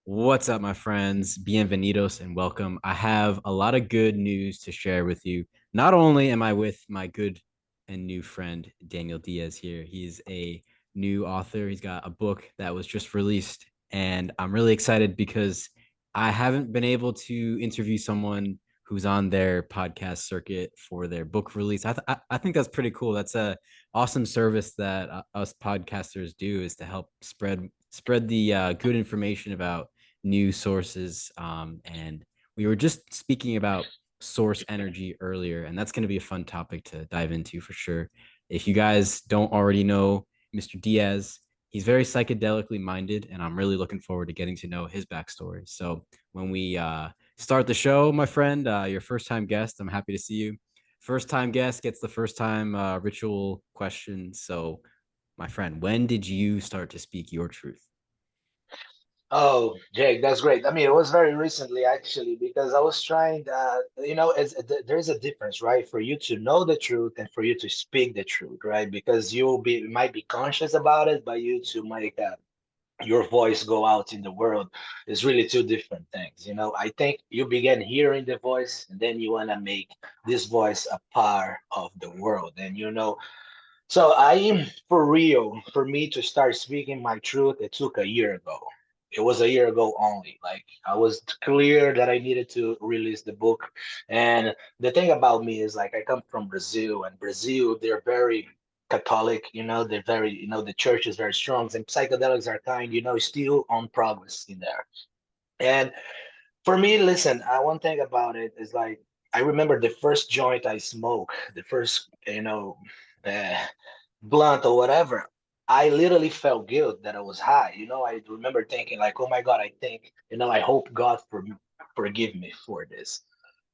What's up, my friends? Bienvenidos and welcome. I have a lot of good news to share with you. Not only am I with my good and new friend, Daniel Diaz, here, he's a new author. He's got a book that was just released, and I'm really excited because I haven't been able to interview someone who's on their podcast circuit for their book release. I think that's pretty cool. That's a awesome service that us podcasters do, is to help spread the good information about new sources. And we were just speaking about source energy earlier, and that's going to be a fun topic to dive into for sure. If you guys don't already know Mr. Diaz, he's very psychedelically minded, and I'm really looking forward to getting to know his backstory. So when we start the show, my friend, your first time guest, I'm happy to see you. First time guest gets the first time ritual question. So, my friend, when did you start to speak your truth? Oh, Jake, that's great. I mean, it was very recently actually because I was trying. There's a difference, right? For you to know the truth and for you to speak the truth, right? Because you might be conscious about it, but you to make your voice go out in the world is really two different things. I think you begin hearing the voice, and then you want to make this voice a part of the world, and so I am for real. For me to start speaking my truth, it took a year ago. It was a year ago only. Like I was clear that I needed to release the book. And the thing about me is like I come from Brazil, and Brazil, they're very Catholic, they're very, the church is very strong, and psychedelics are kind, still on progress in there. And for me, listen, one thing about it is like I remember the first joint I smoked, the first, uh, blunt or whatever. I literally felt guilt that I was high. I remember thinking like, oh my God, I think, I hope God forgive me for this.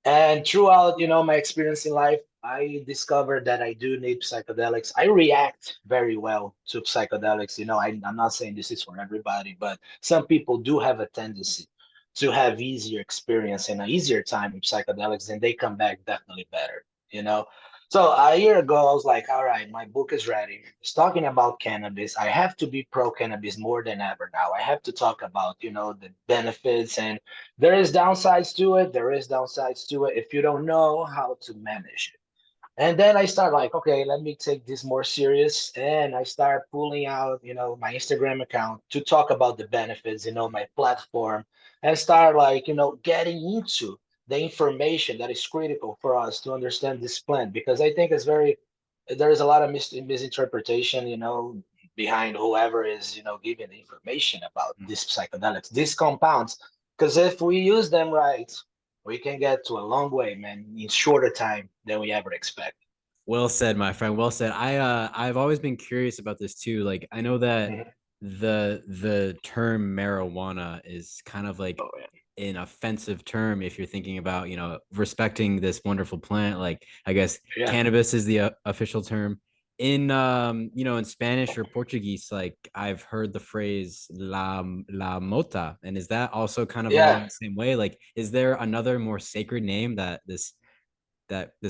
And throughout, my experience in life, I discovered that I do need psychedelics. I react very well to psychedelics. I'm not saying this is for everybody, but some people do have a tendency to have easier experience and an easier time with psychedelics, and they come back definitely better, you know? So a year ago, I was like, all right, my book is ready. It's talking about cannabis. I have to be pro cannabis more than ever now. I have to talk about, the benefits, and there is downsides to it. There is downsides to it if you don't know how to manage it. And then I start like, okay, let me take this more serious. And I start pulling out, my Instagram account to talk about the benefits, my platform, and start like, getting into the information that is critical for us to understand this plant. Because I think there is a lot of misinterpretation, behind whoever is, giving the information about these psychedelics, these compounds. Because if we use them right, we can get to a long way, man, in shorter time than we ever expect. Well said, my friend. Well said. I've always been curious about this too. Like I know that Mhm. the term marijuana is kind of like Oh, yeah. an offensive term if you're thinking about, respecting this wonderful plant. Like I guess Yeah. cannabis is the official term. In in Spanish or Portuguese, like I've heard the phrase la mota. And is that also kind of along Yeah. the same way? Like is there another more sacred name that this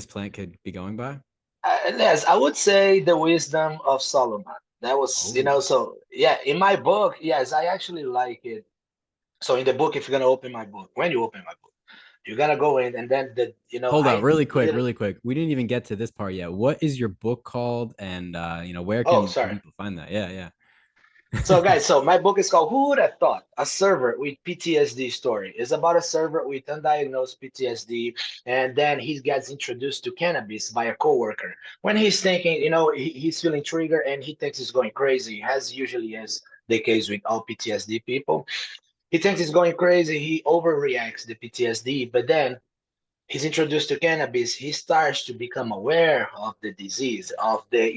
plant could be going by? Yes, I would say the wisdom of Solomon. That was, Oh, so yeah, in my book, yes, I actually like it. So in the book, if you're gonna open my book, when you open my book, you're gonna go in and then hold on, I really quick, lit really quick. We didn't even get to this part yet. What is your book called, and where oh, can sorry. people find that? Yeah, So, yeah. guys, so my book is called Who Would Have Thought? A Server with PTSD Story. It's about a server with undiagnosed PTSD, and then he gets introduced to cannabis by a coworker. When he's thinking, he's feeling triggered and he thinks he's going crazy, as usually is the case with all PTSD people. He thinks he's going crazy, he overreacts the PTSD, but then he's introduced to cannabis, he starts to become aware of the disease, of the,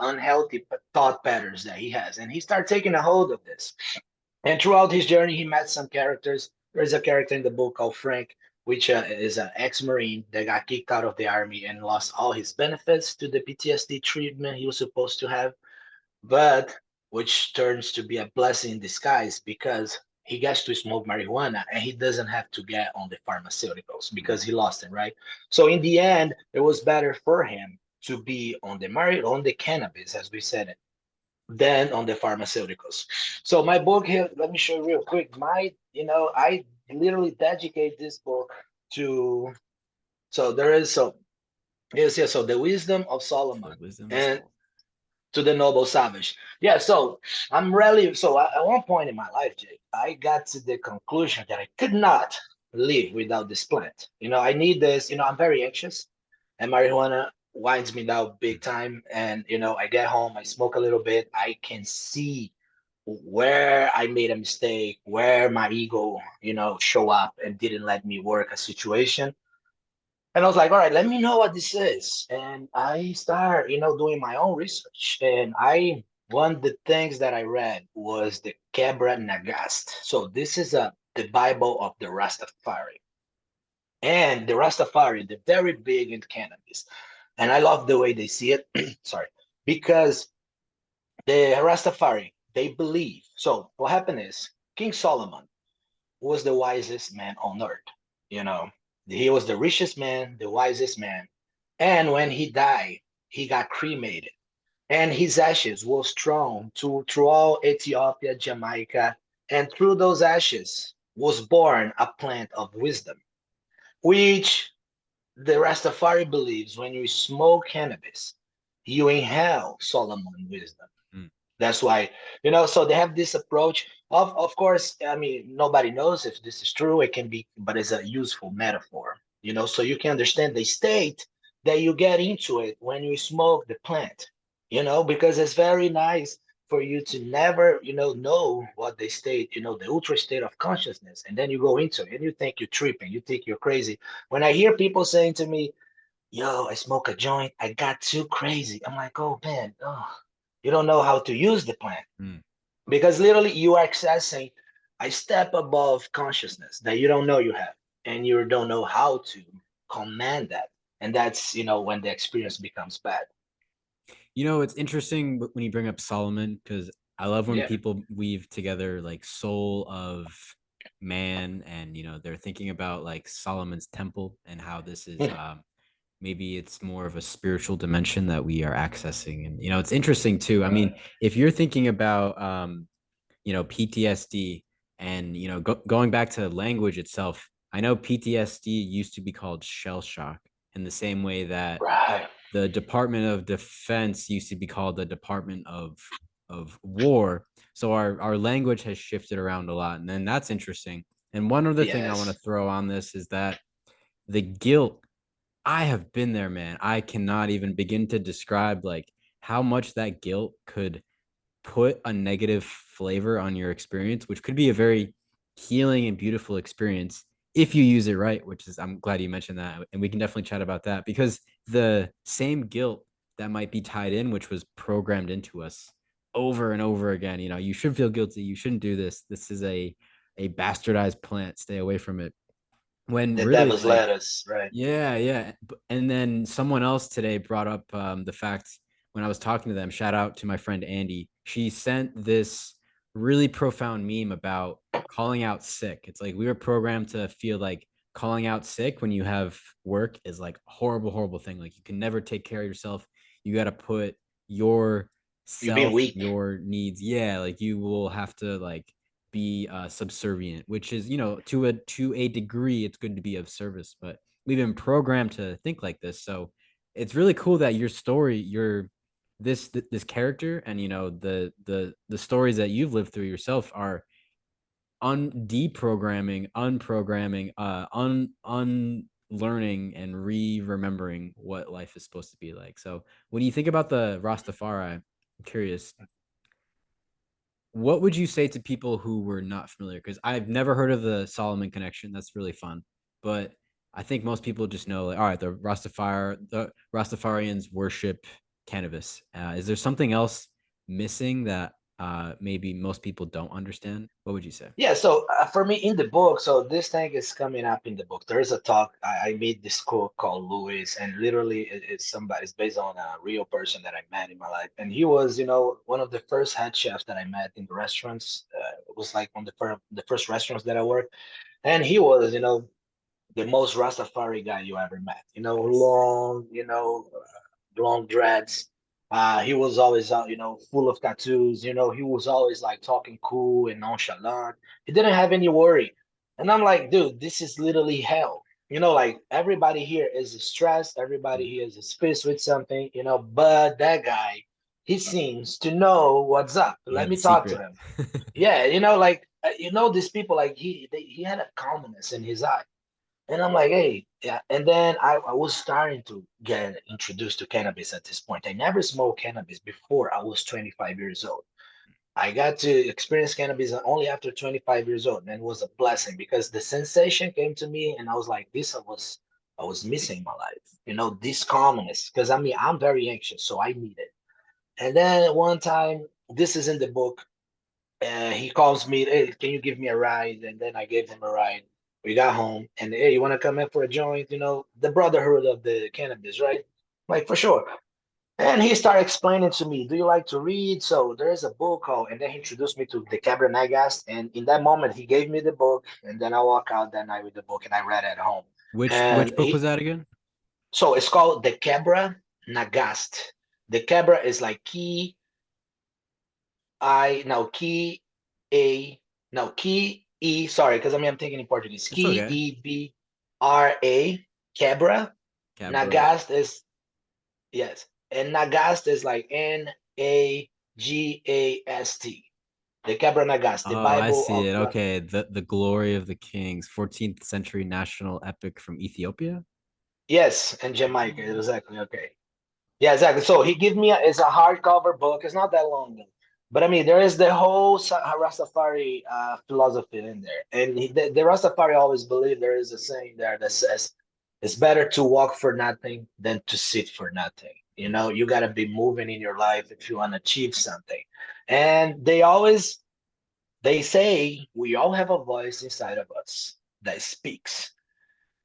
unhealthy thought patterns that he has. And he starts taking a hold of this. And throughout his journey, he met some characters. There's a character in the book called Frank, which is an ex-Marine that got kicked out of the army and lost all his benefits to the PTSD treatment he was supposed to have, but which turns to be a blessing in disguise because he gets to smoke marijuana and he doesn't have to get on the pharmaceuticals because he lost it, right? So in the end, it was better for him to be on the cannabis, as we said it, than on the pharmaceuticals. So my book here, let me show you real quick. I literally dedicate this book to. So there is so yes, yes. So the wisdom of To the Solomon wisdom of and Solomon. to the noble savage. Yeah. So I'm really so at one point in my life, Jake, I got to the conclusion that I could not live without this plant. I need this. I'm very anxious, and marijuana winds me down big time. And I get home, I smoke a little bit, I can see where I made a mistake, where my ego, show up and didn't let me work a situation. And I was like, all right, let me know what this is. And I start, doing my own research. And one of the things that I read was the Kebra Nagast. So this is the Bible of the Rastafari. And the Rastafari, they're very big in cannabis. And I love the way they see it. Sorry. Because the Rastafari, they believe. So what happened is King Solomon was the wisest man on earth. You know, he was the richest man, the wisest man. And when he died, he got cremated. And his ashes was thrown through all Ethiopia, Jamaica, and through those ashes was born a plant of wisdom, which the Rastafari believes when you smoke cannabis, you inhale Solomon wisdom. Mm. That's why, so they have this approach. Of course, I mean, nobody knows if this is true. It can be, but it's a useful metaphor, so you can understand the state that you get into it when you smoke the plant, because it's very nice for you to never, know what they state, the ultra state of consciousness. And then you go into it and you think you're tripping, you think you're crazy. When I hear people saying to me, yo, I smoke a joint, I got too crazy. I'm like, oh man, oh, you don't know how to use the plant Mm. because literally you are accessing a step above consciousness that you don't know you have, and you don't know how to command that. And that's, when the experience becomes bad. It's interesting when you bring up Solomon because I love when Yeah. people weave together like soul of man and they're thinking about like Solomon's temple and how this is maybe it's more of a spiritual dimension that we are accessing. And it's interesting too. I mean, Right. if you're thinking about PTSD and going back to language itself, I know PTSD used to be called shell shock in the same way that Right. the Department of Defense used to be called the Department of War. So our language has shifted around a lot, and then that's interesting. And one other thing I want to Yes. throw on this is that the guilt. I have been there, man. I cannot even begin to describe like how much that guilt could put a negative flavor on your experience, which could be a very healing and beautiful experience if you use it right, which is, I'm glad you mentioned that. And we can definitely chat about that because the same guilt that might be tied in, which was programmed into us over and over again, you should feel guilty. You shouldn't do this. This is a bastardized plant. Stay away from it. When The really devil's like lettuce, right? yeah, yeah. And then someone else today brought up the fact when I was talking to them, shout out to my friend Andy. She sent this really profound meme about calling out sick. It's like we were programmed to feel like calling out sick when you have work is like a horrible, horrible thing. Like you can never take care of yourself. You got to put your You've been self, weak. your needs. Yeah, like you will have to like be subservient, which is to a degree, it's good to be of service, but we've been programmed to think like this. So it's really cool that your story, this character, and the stories that you've lived through yourself are deprogramming, unprogramming, unlearning, and remembering what life is supposed to be like. So when you think about the Rastafari, I'm curious, what would you say to people who were not familiar? Because I've never heard of the Solomon connection. That's really fun. But I think most people just know, like, all right, the Rastafarians worship cannabis. Is there something else missing that maybe most people don't understand? What would you say? Yeah, so for me in the book, so this thing is coming up in the book. There is a talk. I made this quote called Louis, and literally it's based on a real person that I met in my life. And he was, one of the first head chefs that I met in the restaurants. It was like one of the first restaurants that I worked. And he was, the most Rastafari guy you ever met. Nice. Long, long dreads, He was always, full of tattoos. He was always like talking cool and nonchalant. He didn't have any worry. And I'm like, dude, this is literally hell. Like everybody here is stressed. Everybody here is pissed with something, but that guy, he seems to know what's up. He Let had the me talk to secret. him. Yeah, these people, like he had a calmness in his eye. And I'm like, hey, yeah. And then I was starting to get introduced to cannabis at this point. I never smoked cannabis before I was 25 years old. I got to experience cannabis only after 25 years old, and it was a blessing because the sensation came to me, and I was like, this I was missing in my life. This calmness. Because I mean, I'm very anxious, so I need it. And then one time, this is in the book, he calls me, hey, can you give me a ride? And then I gave him a ride. We got home and hey, you want to come in for a joint? The brotherhood of the cannabis, right? Like for sure. And he started explaining to me, do you like to read? So there's a book called, and then he introduced me to the Cabra Nagast. And in that moment, he gave me the book, and then I walk out that night with the book and I read at home. Which And book was that again? so it's called the Cabra Nagast. The Cabra is like key I now key A now key E. Sorry, because I'm thinking in Portuguese. It's Key okay. EBRA Cabra. Cabra. Nagast is yes, and Nagast is like Nagast. The Cabra Nagast, the Oh, I Bible see of it. the Okay. The Glory of the Kings, 14th century national epic from Ethiopia. yes, and Jamaica exactly. Okay. Yeah, exactly. So he give me it's a hardcover book. It's not that long though. But I mean, there is the whole Rastafari philosophy in there, and the Rastafari always believe there is a saying there that says it's better to walk for nothing than to sit for nothing. You got to be moving in your life if you want to achieve something. And they say we all have a voice inside of us that speaks.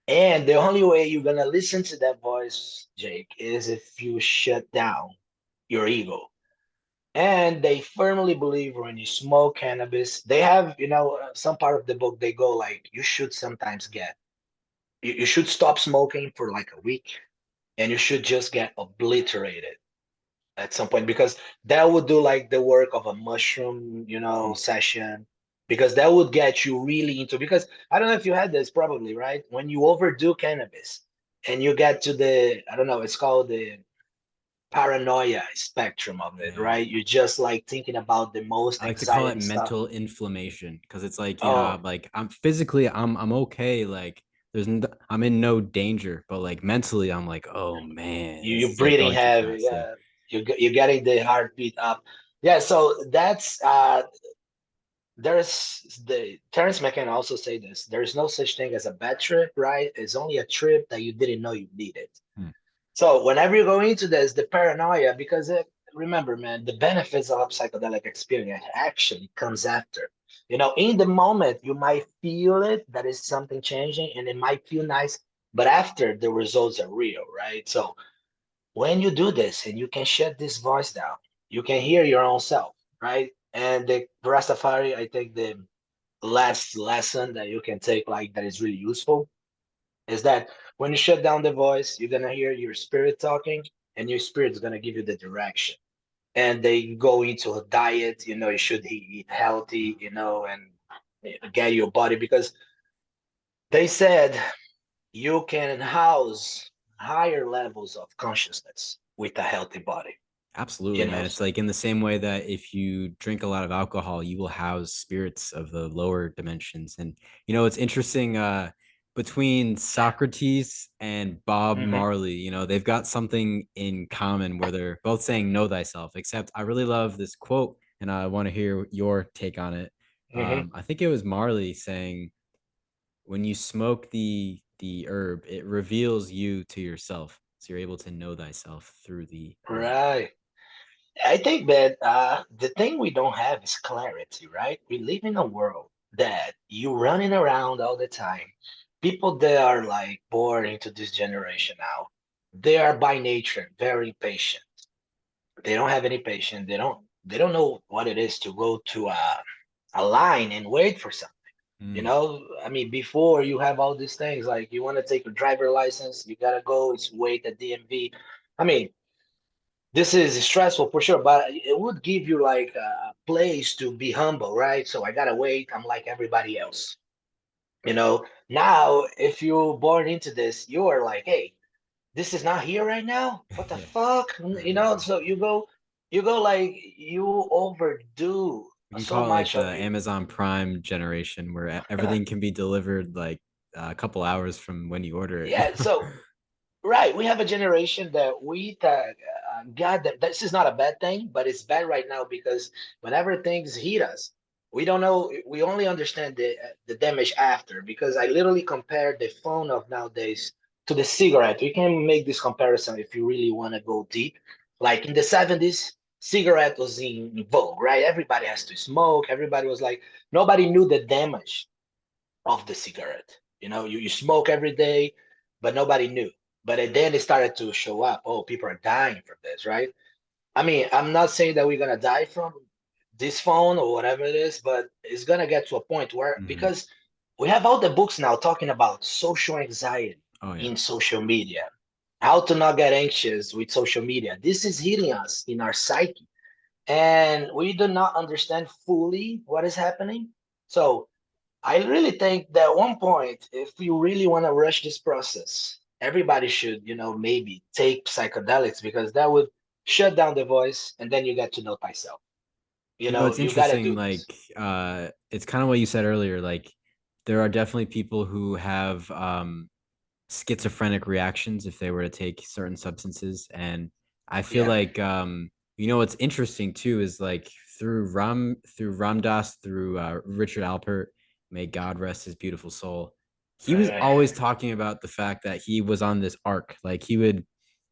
And the only way you're gonna listen to that voice, Jake, is if you shut down your ego. And they firmly believe when you smoke cannabis, they have, some part of the book they go like, you should sometimes you should stop smoking for like a week, and you should just get obliterated at some point because that would do like the work of a mushroom, Hmm. session. Because that would get you really into because I don't know if you had this probably, right? When you overdo cannabis and you get to the, I don't know, it's called the paranoia spectrum of it, Yeah. right? You're just like thinking about the most I like to call it anxiety stuff. mental inflammation because it's like, Oh, like I'm physically I'm okay. Like I'm in no danger, but like mentally I'm like, oh man, this you're is like breathing going too heavy. fast. Yeah. Yeah. You're getting the heartbeat up. Yeah. So that's there's the Terrence McKenna also say this. There's no such thing as a bad trip, right? It's only a trip that you didn't know you needed. Hmm. So whenever you go into this, the paranoia, because remember, man, the benefits of a psychedelic experience actually comes after. In the moment, you might feel it, that is something changing, and it might feel nice, but after the results are real, right? So when you do this and you can shut this voice down, you can hear your own self, right? And the Rastafari, I think the last lesson that you can take, like that is really useful, is that when you shut down the voice, you're gonna hear your spirit talking, and your spirit is gonna give you the direction. And they go into a diet, you should eat healthy, and get your body because they said you can house higher levels of consciousness with a healthy body. Absolutely, You know, man. It's like in the same way that if you drink a lot of alcohol, you will house spirits of the lower dimensions. And it's interesting between Socrates and Bob hmm Marley, they've got something in common where they're both saying know thyself, except I really love this quote and I want to hear your take on it. hmm I think it was Marley saying when you smoke the herb, it reveals you to yourself. So you're able to know thyself through the plant. right. I think that the thing we don't have is clarity, right? We live in a world that you running around all the time. People that are like born into this generation now, they are by nature very impatient. They don't have any patience. They don't know what it is to go to a line and wait for something. Mm. I mean, before you have all these things like you want to take a driver license, you gotta go, it's wait at DMV. I mean, this is stressful for sure, but it would give you like a place to be humble, right? So I gotta wait. I'm like everybody else. Now if you're born into this, you are like, hey, this is not here right now. What the Yeah. fuck? So you go like you overdo We can so call it like much the of it. Amazon Prime generation where everything can be delivered like a couple hours from when you order it. Yeah, so right, we have a generation that we that God, that this is not a bad thing, but it's bad right now because whenever things hit us, we don't know. We only understand the damage after. Because I literally compared the phone of nowadays to the cigarette. We can make this comparison if you really want to go deep. Like in the 70s, cigarette was in vogue, right? Everybody has to smoke. Everybody was like, nobody knew the damage of the cigarette. You smoke every day, but nobody knew. But then it started to show up. Oh, people are dying from this, right? I mean, I'm not saying that we're gonna die from this phone or whatever it is, but it's gonna get to a point where Mhm. because we have all the books now talking about social anxiety Oh yeah. in social media, how to not get anxious with social media. This is hitting us in our psyche, and we do not understand fully what is happening. So I really think that at one point, if you really want to rush this process, everybody should, maybe take psychedelics because that would shut down the voice and then you get to know thyself. It's You got to interesting, do this. like it's kind of what you said earlier, like there are definitely people who have schizophrenic reactions if they were to take certain substances. And I feel Yeah. like what's interesting too is like through Ramdas, through Richard Alpert, may God rest his beautiful soul. He Right, was right. always talking about the fact that he was on this arc. Like he would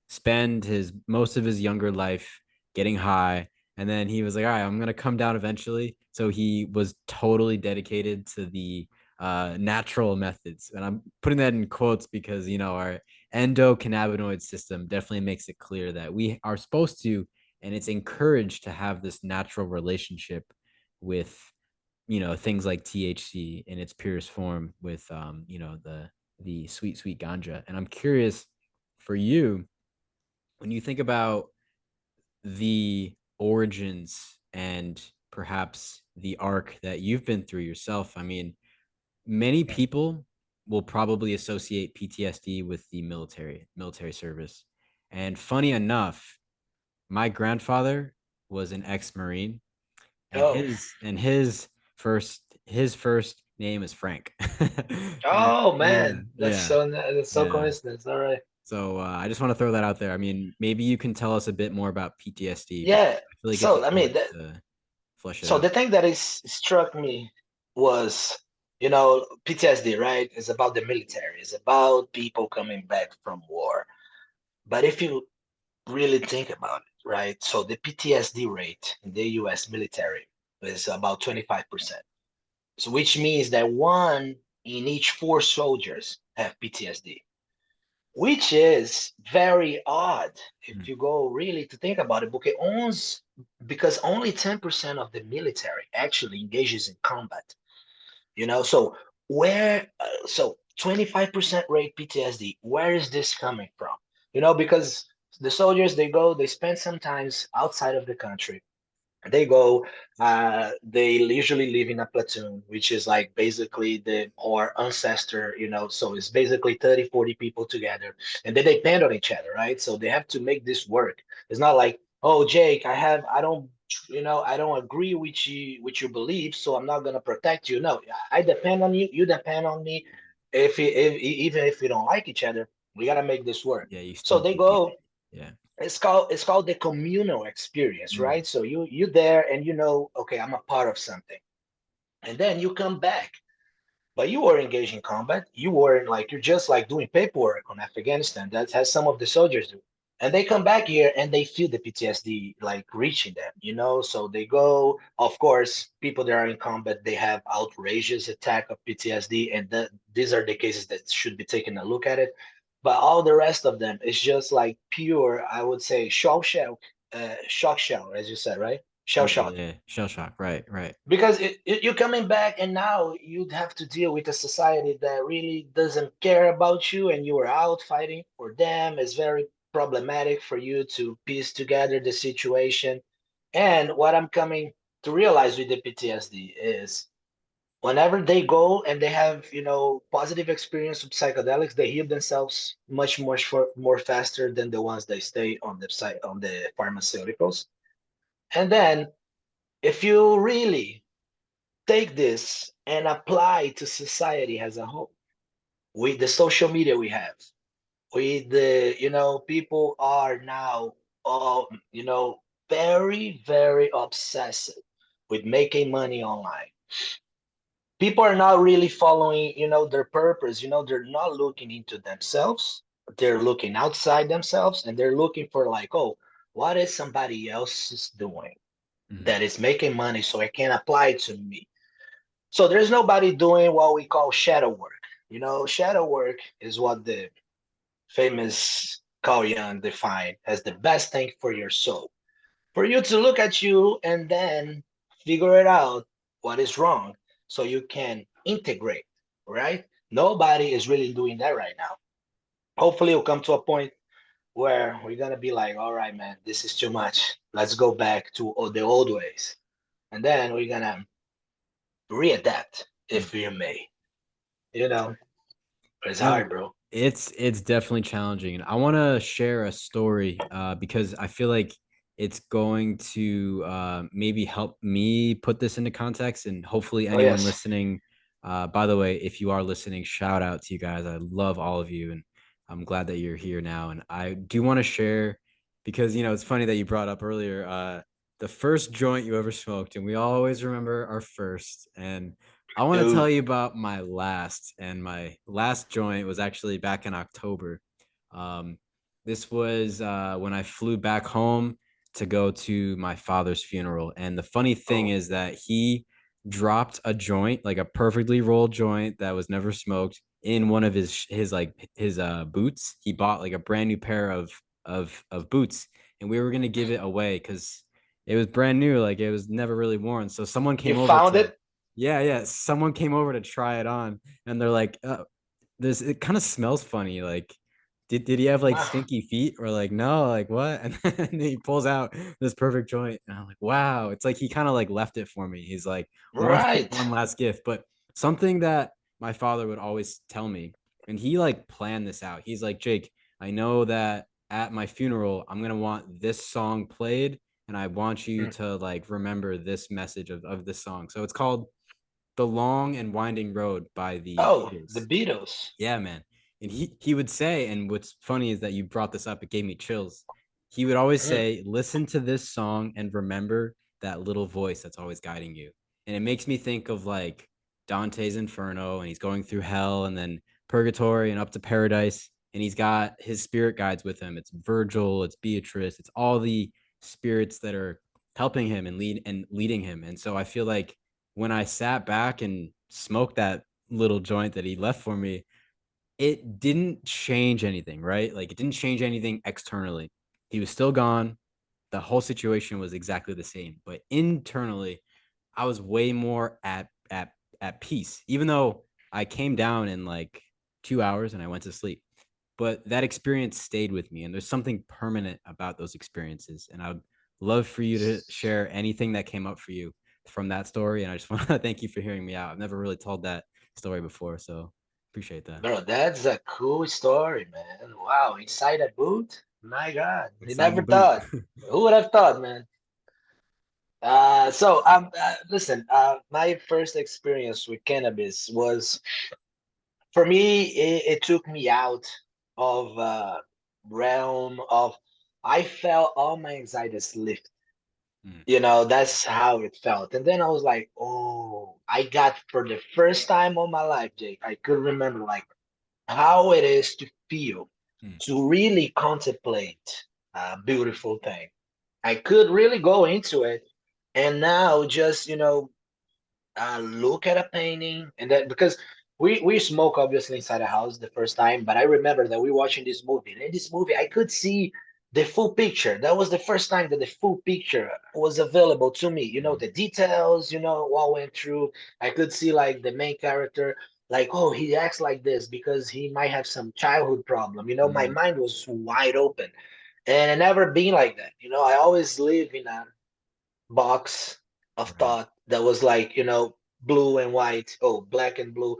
spend his most of his younger life getting high, and then he was like, all right, I'm gonna come down eventually. So he was totally dedicated to the natural methods, and I'm putting that in quotes because our endocannabinoid system definitely makes it clear that we are supposed to, and it's encouraged to have this natural relationship with things like THC in its purest form with the sweet sweet ganja. And I'm curious for you, when you think about the origins and perhaps the arc that you've been through yourself, I mean, many people will probably associate PTSD with the military service. And funny enough, my grandfather was an ex-Marine, and Oh, his first name is Frank. And oh yeah, man, that's yeah, so yeah. coincidence. All right. So I just want to throw that out there. I mean, maybe you can tell us a bit more about PTSD because Yeah. I feel like it's So I mean, important to flesh it so out. the thing that is struck me was, PTSD, right? Is about the military. It's about people coming back from war. But if you really think about it, right? So the PTSD rate in the US military is about 25%. So which means that one in each four soldiers have PTSD, which is very odd if Mm. you go really to think about it, because only 10% of the military actually engages in combat. So so 25% rate PTSD, where is this coming from? Because the soldiers, they spend some times outside of the country. They go, they usually live in a platoon, which is like basically our ancestor, so it's basically 30, 40 people together, and they depend on each other, right? So they have to make this work. It's not like, oh, Jake, I don't agree with your beliefs, so I'm not gonna protect you. No, I depend on you, you depend on me. Even if we don't like each other, we gotta make this work. Yeah, you So still they DP. go, Yeah. it's called the communal experience, Mm. right? So you there and okay, I'm a part of something. And then you come back, but you were engaged in combat. You weren't like, you're just like doing paperwork on Afghanistan. That has some of the soldiers do. And they come back here and they feel the PTSD like reaching them. So they go, of course, people that are in combat, they have outrageous attack of PTSD, and these are the cases that should be taken a look at it. But all the rest of them is just like pure, I would say, shock shell, as you said, right? Shell Yeah, shock. yeah. Shell shock. Right, right. Because you're coming back, and now you'd have to deal with a society that really doesn't care about you, and you are out fighting for them. It's very problematic for you to piece together the situation. And what I'm coming to realize with the PTSD is whenever they go and they have, positive experience with psychedelics, they heal themselves more faster than the ones that stay on the site on the pharmaceuticals. And then if you really take this and apply to society as a whole, with the social media we have, with the, people are now, very, very obsessive with making money online. People are not really following, their purpose. They're not looking into themselves. They're looking outside themselves and they're looking for like, oh, what is somebody else is doing Mhm. that is making money so I can apply it to me? So there's nobody doing what we call shadow work. Shadow work is what the famous Carl Jung defined as the best thing for your soul. For you to look at you and then figure it out what is wrong so you can integrate, right? Nobody is really doing that right now. Hopefully, we'll come to a point where we're going to be like, all right, man, this is too much. Let's go back to the old ways. And then we're going to readapt, if you may. You know, it's No, hard, bro. it's definitely challenging. And I want to share a story because I feel like it's going to maybe help me put this into context and hopefully Oh, anyone yes. listening. By the way, if you are listening, shout out to you guys. I love all of you and I'm glad that you're here now. And I do want to share because it's funny that you brought up earlier the first joint you ever smoked, and we always remember our first. And I want to tell Dude. you about my last, and my last joint was actually back in October. Um, this was when I flew back home to go to my father's funeral. And the funny thing Oh, is that he dropped a joint, like a perfectly rolled joint that was never smoked, in one of his boots. He bought like a brand new pair of boots, and we were gonna give it away because it was brand new, like it was never really worn. So someone you came over found to it? yeah, someone came over to try it on, and they're like, "This it kind of smells funny. Like, did he have like Wow. stinky feet or like no? Like what?" And then he pulls out this perfect joint, and I'm like, "Wow!" It's like he kind of like left it for me. He's like Right. one last gift, but something that my father would always tell me, and he like planned this out. He's like, "Jake, I know that at my funeral, I'm gonna want this song played." And I want you Mm. to like remember this message of this song. So it's called the Long and Winding Road by the Oh, the Beatles. Beatles. Yeah, man. And he would say, and what's funny is that you brought this up, it gave me chills. He would always Mm. say, listen to this song and remember that little voice that's always guiding you. And it makes me think of like Dante's Inferno, and he's going through hell and then purgatory and up to paradise. And he's got his spirit guides with him. It's Virgil, it's Beatrice, it's all the spirits that are helping him and leading him. And so I feel like when I sat back and smoked that little joint that he left for me, it didn't change anything, right? Like it didn't change anything externally. He was still gone. The whole situation was exactly the same, but internally, I was way more at peace. Even though I came down in like 2 hours and I went to sleep, but that experience stayed with me, and there's something permanent about those experiences. And I'd love for you to share anything that came up for you from that story. And I just want to thank you for hearing me out. I've never really told that story before, so appreciate that. Bro, that's a cool story, man. Wow, inside a boot? My God, you Inside the never boot. thought. Who would have thought, man? Listen, my first experience with cannabis was, for me, it took me out of realm of, I felt all my anxieties lift. Mm, That's how it felt. And then I was like, oh, I got for the first time of my life, Jake, I could remember like how it is to feel, mm, to really contemplate a beautiful thing. I could really go into it and now just, look at a painting and that because we smoke obviously inside the house the first time, but I remember that we watching this movie. And in this movie, I could see the full picture. That was the first time that the full picture was available to me. mm, The details, what went through. I could see like the main character. like, oh, he acts like this because he might have some childhood problem. My Mm, mind was wide open, and I never been like that. I always live in a box of right. thought that was like, blue and white, oh, black and blue.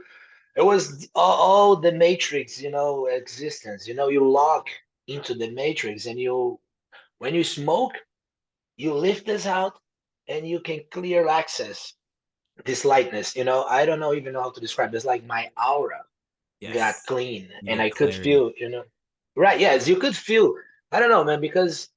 It was all the matrix, existence. You log into the matrix, and when you smoke, you lift this out, and you can clear access this lightness. I don't know even know how to describe this. Like my aura got Yes. clean, You and get I could clarity. feel, right? Yes, you could feel. I don't know, man, because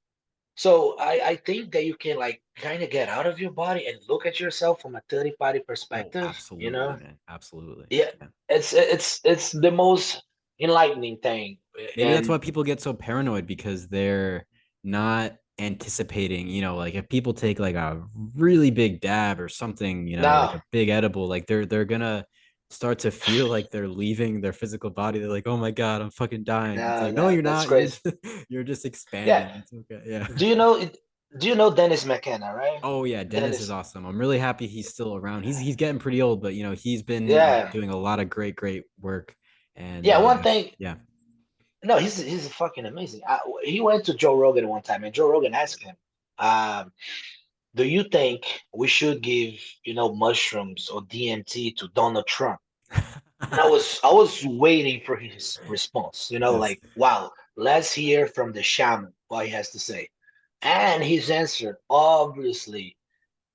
so I think that you can like kind of get out of your body and look at yourself from a third party Oh, perspective. absolutely, man. Absolutely. Yeah, Yeah. it's the most enlightening thing, Maybe that's why and people get so paranoid because they're not anticipating, like if people take like a really big dab or something, like no, a big edible, like they're gonna start to feel like they're leaving their physical body. They're like, "Oh my God, I'm fucking dying." It's no, like, "No, no, you're that's not. You're crazy. just you're just Yeah, expanding. It's okay." Yeah. do you know it? Do you know Dennis McKenna, right? Oh yeah, Dennis is Dennis, awesome. I'm really happy he's still around. He's getting pretty old, but he's been yeah, doing a lot of great work. And yeah. One thing, yeah. no, he's fucking amazing. He went to Joe Rogan one time, and Joe Rogan asked him, um, "Do you think we should give mushrooms or DMT to Donald Trump?" And I was waiting for his response. Yes. Like, wow, let's hear from the shaman what he has to say. And his answer obviously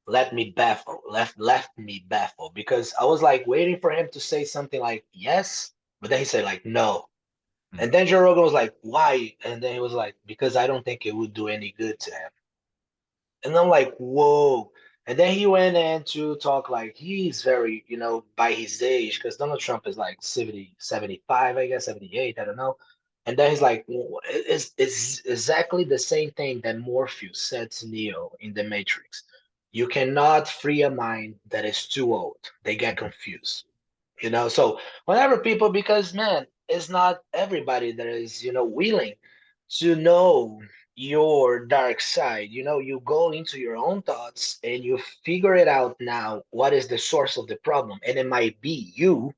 left me baffled because I was like waiting for him to say something like yes, but then he said like no. Mm. And then Joe Rogan was like, why? And then he was like, because I don't think it would do any good to him. And I'm like, whoa. And then he went in to talk like he's very, by his age, because Donald Trump is like 70, 75, I guess, 78, I don't know. And then he's like, it's exactly the same thing that Morpheus said to Neo in The Matrix. You cannot free a mind that is too old. They get confused. So whenever people, because man, it's not everybody that is willing to know your dark side. You go into your own thoughts and you figure it out. Now what is the source of the problem, and it might be you,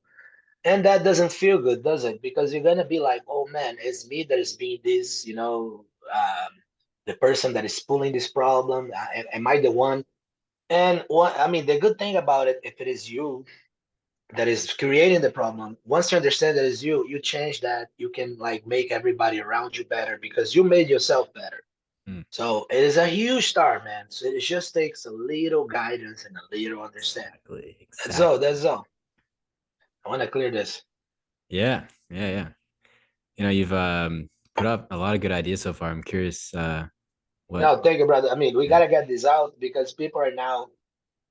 and that doesn't feel good, does it? Because you're gonna be like, oh man, it's me that is being this, the person that is pulling this problem. Am I the one? And what I mean, the good thing about it, if it is you that is creating the problem, once you understand that it's you change that, you can like make everybody around you better because you made yourself better. Mm. So it is a huge start, man. So it just takes a little guidance and a little understanding. Exactly. That's all. Exactly. That's all. I want to clear this. Yeah. Yeah. Yeah. You've put up a lot of good ideas so far. I'm curious what No, thank you, brother. I mean, we yeah. gotta get this out because people are now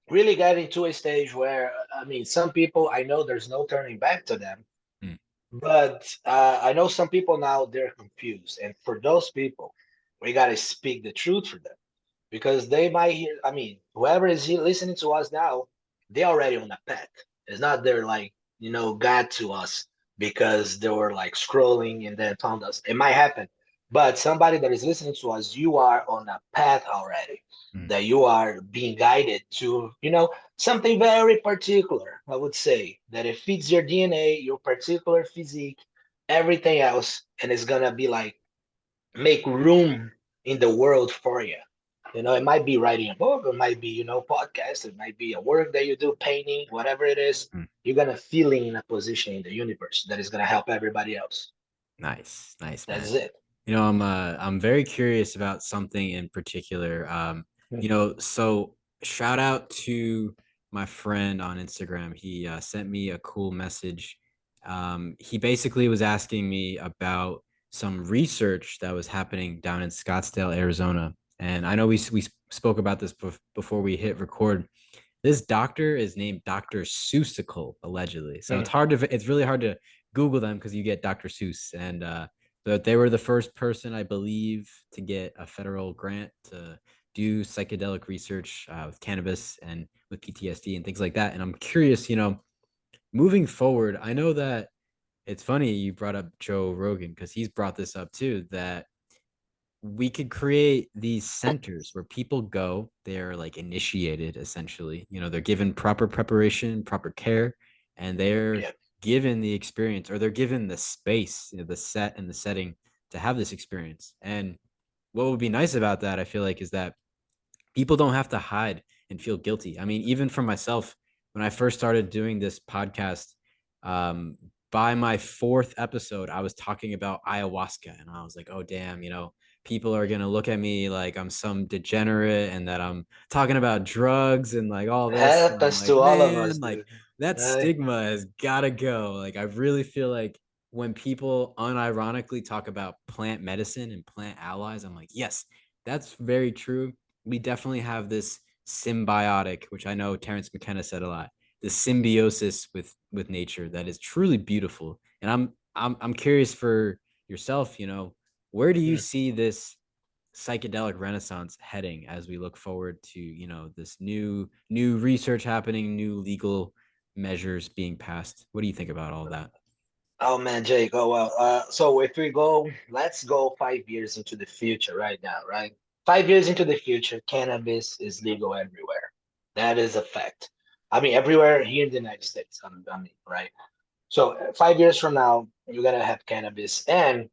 really getting to a stage where, I mean, some people, I know there's no turning back to them, Mm, but I know some people now they're confused, and for those people, we gotta speak the truth for them because they might hear. I mean, whoever is listening to us now, they already on a path. It's not they're like got to us because they were like scrolling and then found us. It might happen, but somebody that is listening to us, you are on a path already. mm, That you are being guided to, something very particular. I would say that it feeds your DNA, your particular physique, everything else, and it's gonna be like make room in the world for you. It might be writing a book, it might be, podcast, it might be a work that you do, painting, whatever it is. mm. You're gonna feel in a position in the universe that is gonna help everybody else. Nice. Nice, man. That's it. I'm very curious about something in particular. So shout out to my friend on Instagram. He sent me a cool message. He basically was asking me about some research that was happening down in Scottsdale, Arizona. And I know we spoke about this before we hit record. This doctor is named Dr. Seussical, allegedly. So it's really hard to Google them because you get Dr. Seuss. And but they were the first person, I believe, to get a federal grant to do psychedelic research with cannabis and with PTSD and things like that. And I'm curious, moving forward, I know that it's funny you brought up Joe Rogan because he's brought this up too, that we could create these centers where people go, they're like initiated essentially, they're given proper preparation, proper care, and they're Yeah. given the experience, or they're given the space, the set and the setting to have this experience. And what would be nice about that, I feel like, is that people don't have to hide and feel guilty. I mean, even for myself, when I first started doing this podcast, um, by my fourth episode, I was talking about ayahuasca, and I was like, oh, damn, people are going to look at me like I'm some degenerate and that I'm talking about drugs and like all this. And I'm Happens like, to all of us, man, like dude. that Right? stigma has got to go. Like, I really feel like when people unironically talk about plant medicine and plant allies, I'm like, yes, that's very true. We definitely have this symbiotic, which I know Terrence McKenna said a lot, the symbiosis with nature that is truly beautiful. And I'm curious for yourself, where do you Mm. see this psychedelic renaissance heading as we look forward to, this new research happening, new legal measures being passed? What do you think about all that? Oh man, Jake. Oh well. So if we go, let's go 5 years into the future right now, right? 5 years into the future, cannabis is legal everywhere. That is a fact. I mean, everywhere here in the United States. I mean, right? So 5 years from now, you're gonna have cannabis, and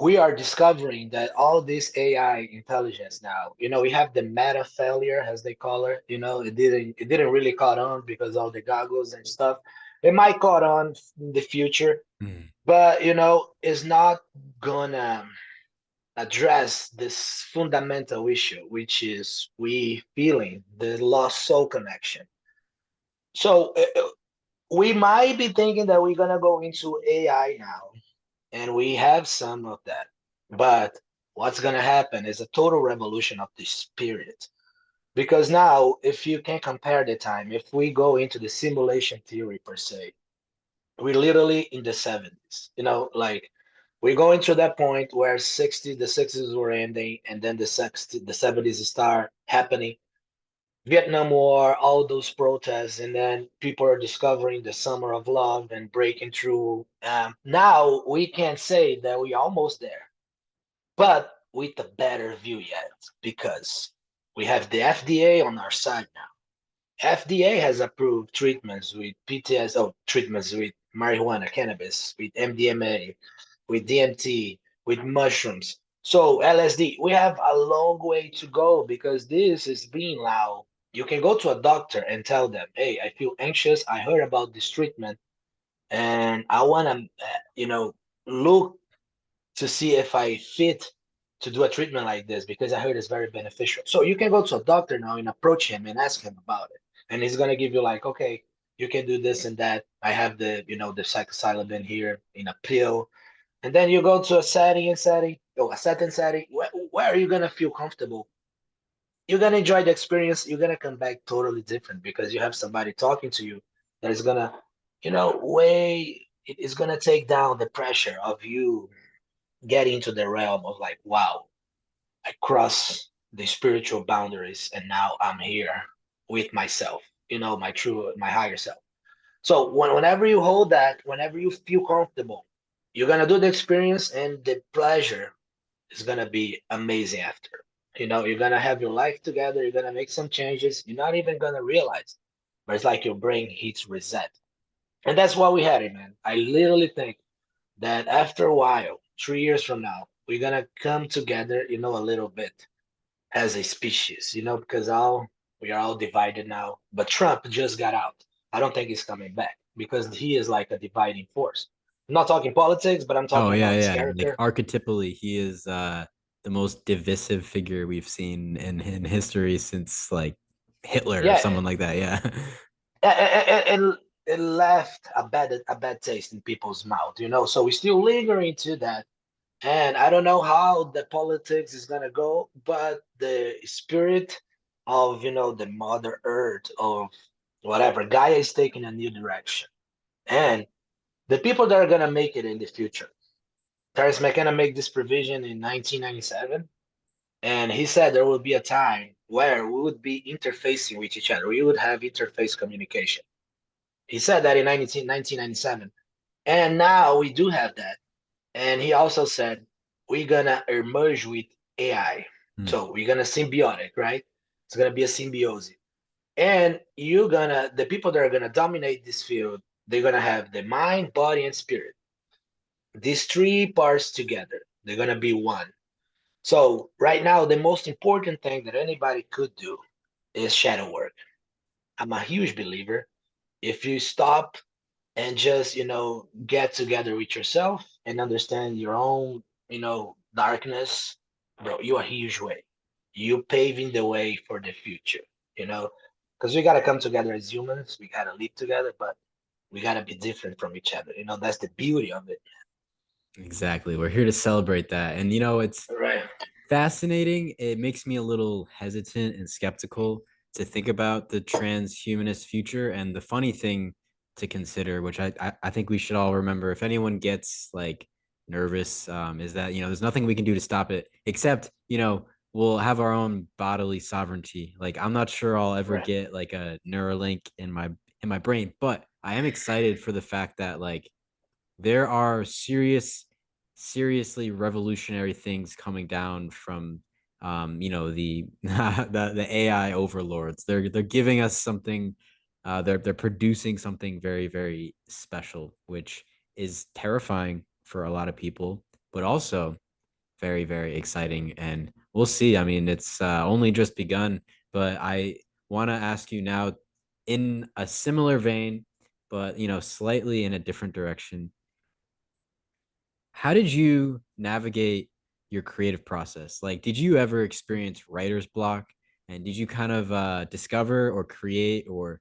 we are discovering that all this AI intelligence now, we have the meta failure, as they call it. It didn't really caught on because all the goggles and stuff. It might caught on in the future, Mm. but it's not gonna address this fundamental issue, which is we feeling the lost soul connection. So we might be thinking that we're gonna go into AI now, and we have some of that. But what's going to happen is a total revolution of the spirit. Because now, if you can compare the time, if we go into the simulation theory per se, we're literally in the 70s. Like we're going to that point where the 60s were ending, and then the 70s start happening. Vietnam War, all those protests, and then people are discovering the summer of love and breaking through. Now we can say that we're almost there, but with a better view yet, because we have the FDA on our side now. FDA has approved treatments with PTSD, treatments with marijuana, cannabis, with MDMA, with DMT, with mushrooms. So LSD, we have a long way to go because this is being loud. You can go to a doctor and tell them, "Hey, I feel anxious. I heard about this treatment, and I want to, look to see if I fit to do a treatment like this because I heard it's very beneficial." So you can go to a doctor now and approach him and ask him about it. And he's gonna give you like, okay, you can do this and that. I have the psilocybin here in a pill. And then you go to a setting setting. Where are you gonna feel comfortable? You're gonna enjoy the experience. You're gonna come back totally different because you have somebody talking to you that is gonna, it is gonna take down the pressure of you get into the realm of like, wow, I cross the spiritual boundaries and now I'm here with myself, my higher self. So whenever you hold that, whenever you feel comfortable, you're gonna do the experience and the pleasure is gonna be amazing after. You're gonna have your life together, you're gonna make some changes, you're not even gonna realize. But it's like your brain hits reset. And that's why we had it, man. I literally think that after a while, 3 years from now, we're gonna come together, a little bit as a species, because we are all divided now. But Trump just got out. I don't think he's coming back because he is like a dividing force. I'm not talking politics, but I'm Oh talking yeah, about his yeah. Like character. archetypally, he is the most divisive figure we've seen in history since like Hitler or Yeah, someone like that. Yeah. it left a bad taste in people's mouth, So we're still lingering to that. And I don't know how the politics is gonna go, but the spirit of the Mother Earth of whatever Gaia is taking a new direction, and the people that are gonna make it in the future. Terrence McKenna made this provision in 1997, and he said there will be a time where we would be interfacing with each other. We would have interface communication. He said that in 1997, and now we do have that. And he also said, we're gonna emerge with AI. Hmm. So we're gonna symbiotic, right? It's gonna be a symbiosis. And the people that are gonna dominate this field, they're gonna have the mind, body, and spirit. These three parts together, they're gonna be one. So right now, the most important thing that anybody could do is shadow work. I'm a huge believer. If you stop and just, get together with yourself and understand your own, darkness, bro, you are huge way. You paving the way for the future, you know, because we gotta come together as humans. We gotta live together, but we gotta be different from each other. That's the beauty of it. Exactly. We're here to celebrate that. And it's Right. fascinating. It makes me a little hesitant and skeptical to think about the transhumanist future. And the funny thing to consider, which I think we should all remember, if anyone gets like nervous, is that there's nothing we can do to stop it except we'll have our own bodily sovereignty. Like I'm not sure I'll ever Right. get like a Neuralink in my brain, but I am excited for the fact that like there are seriously revolutionary things coming down from the the AI overlords. They're giving us something. They're producing something very very special, which is terrifying for a lot of people, but also very very exciting. And we'll see. I mean, it's only just begun. But I want to ask you now, in a similar vein, but slightly in a different direction, how did you navigate your creative process? Like, did you ever experience writer's block? And did you kind of discover or create, or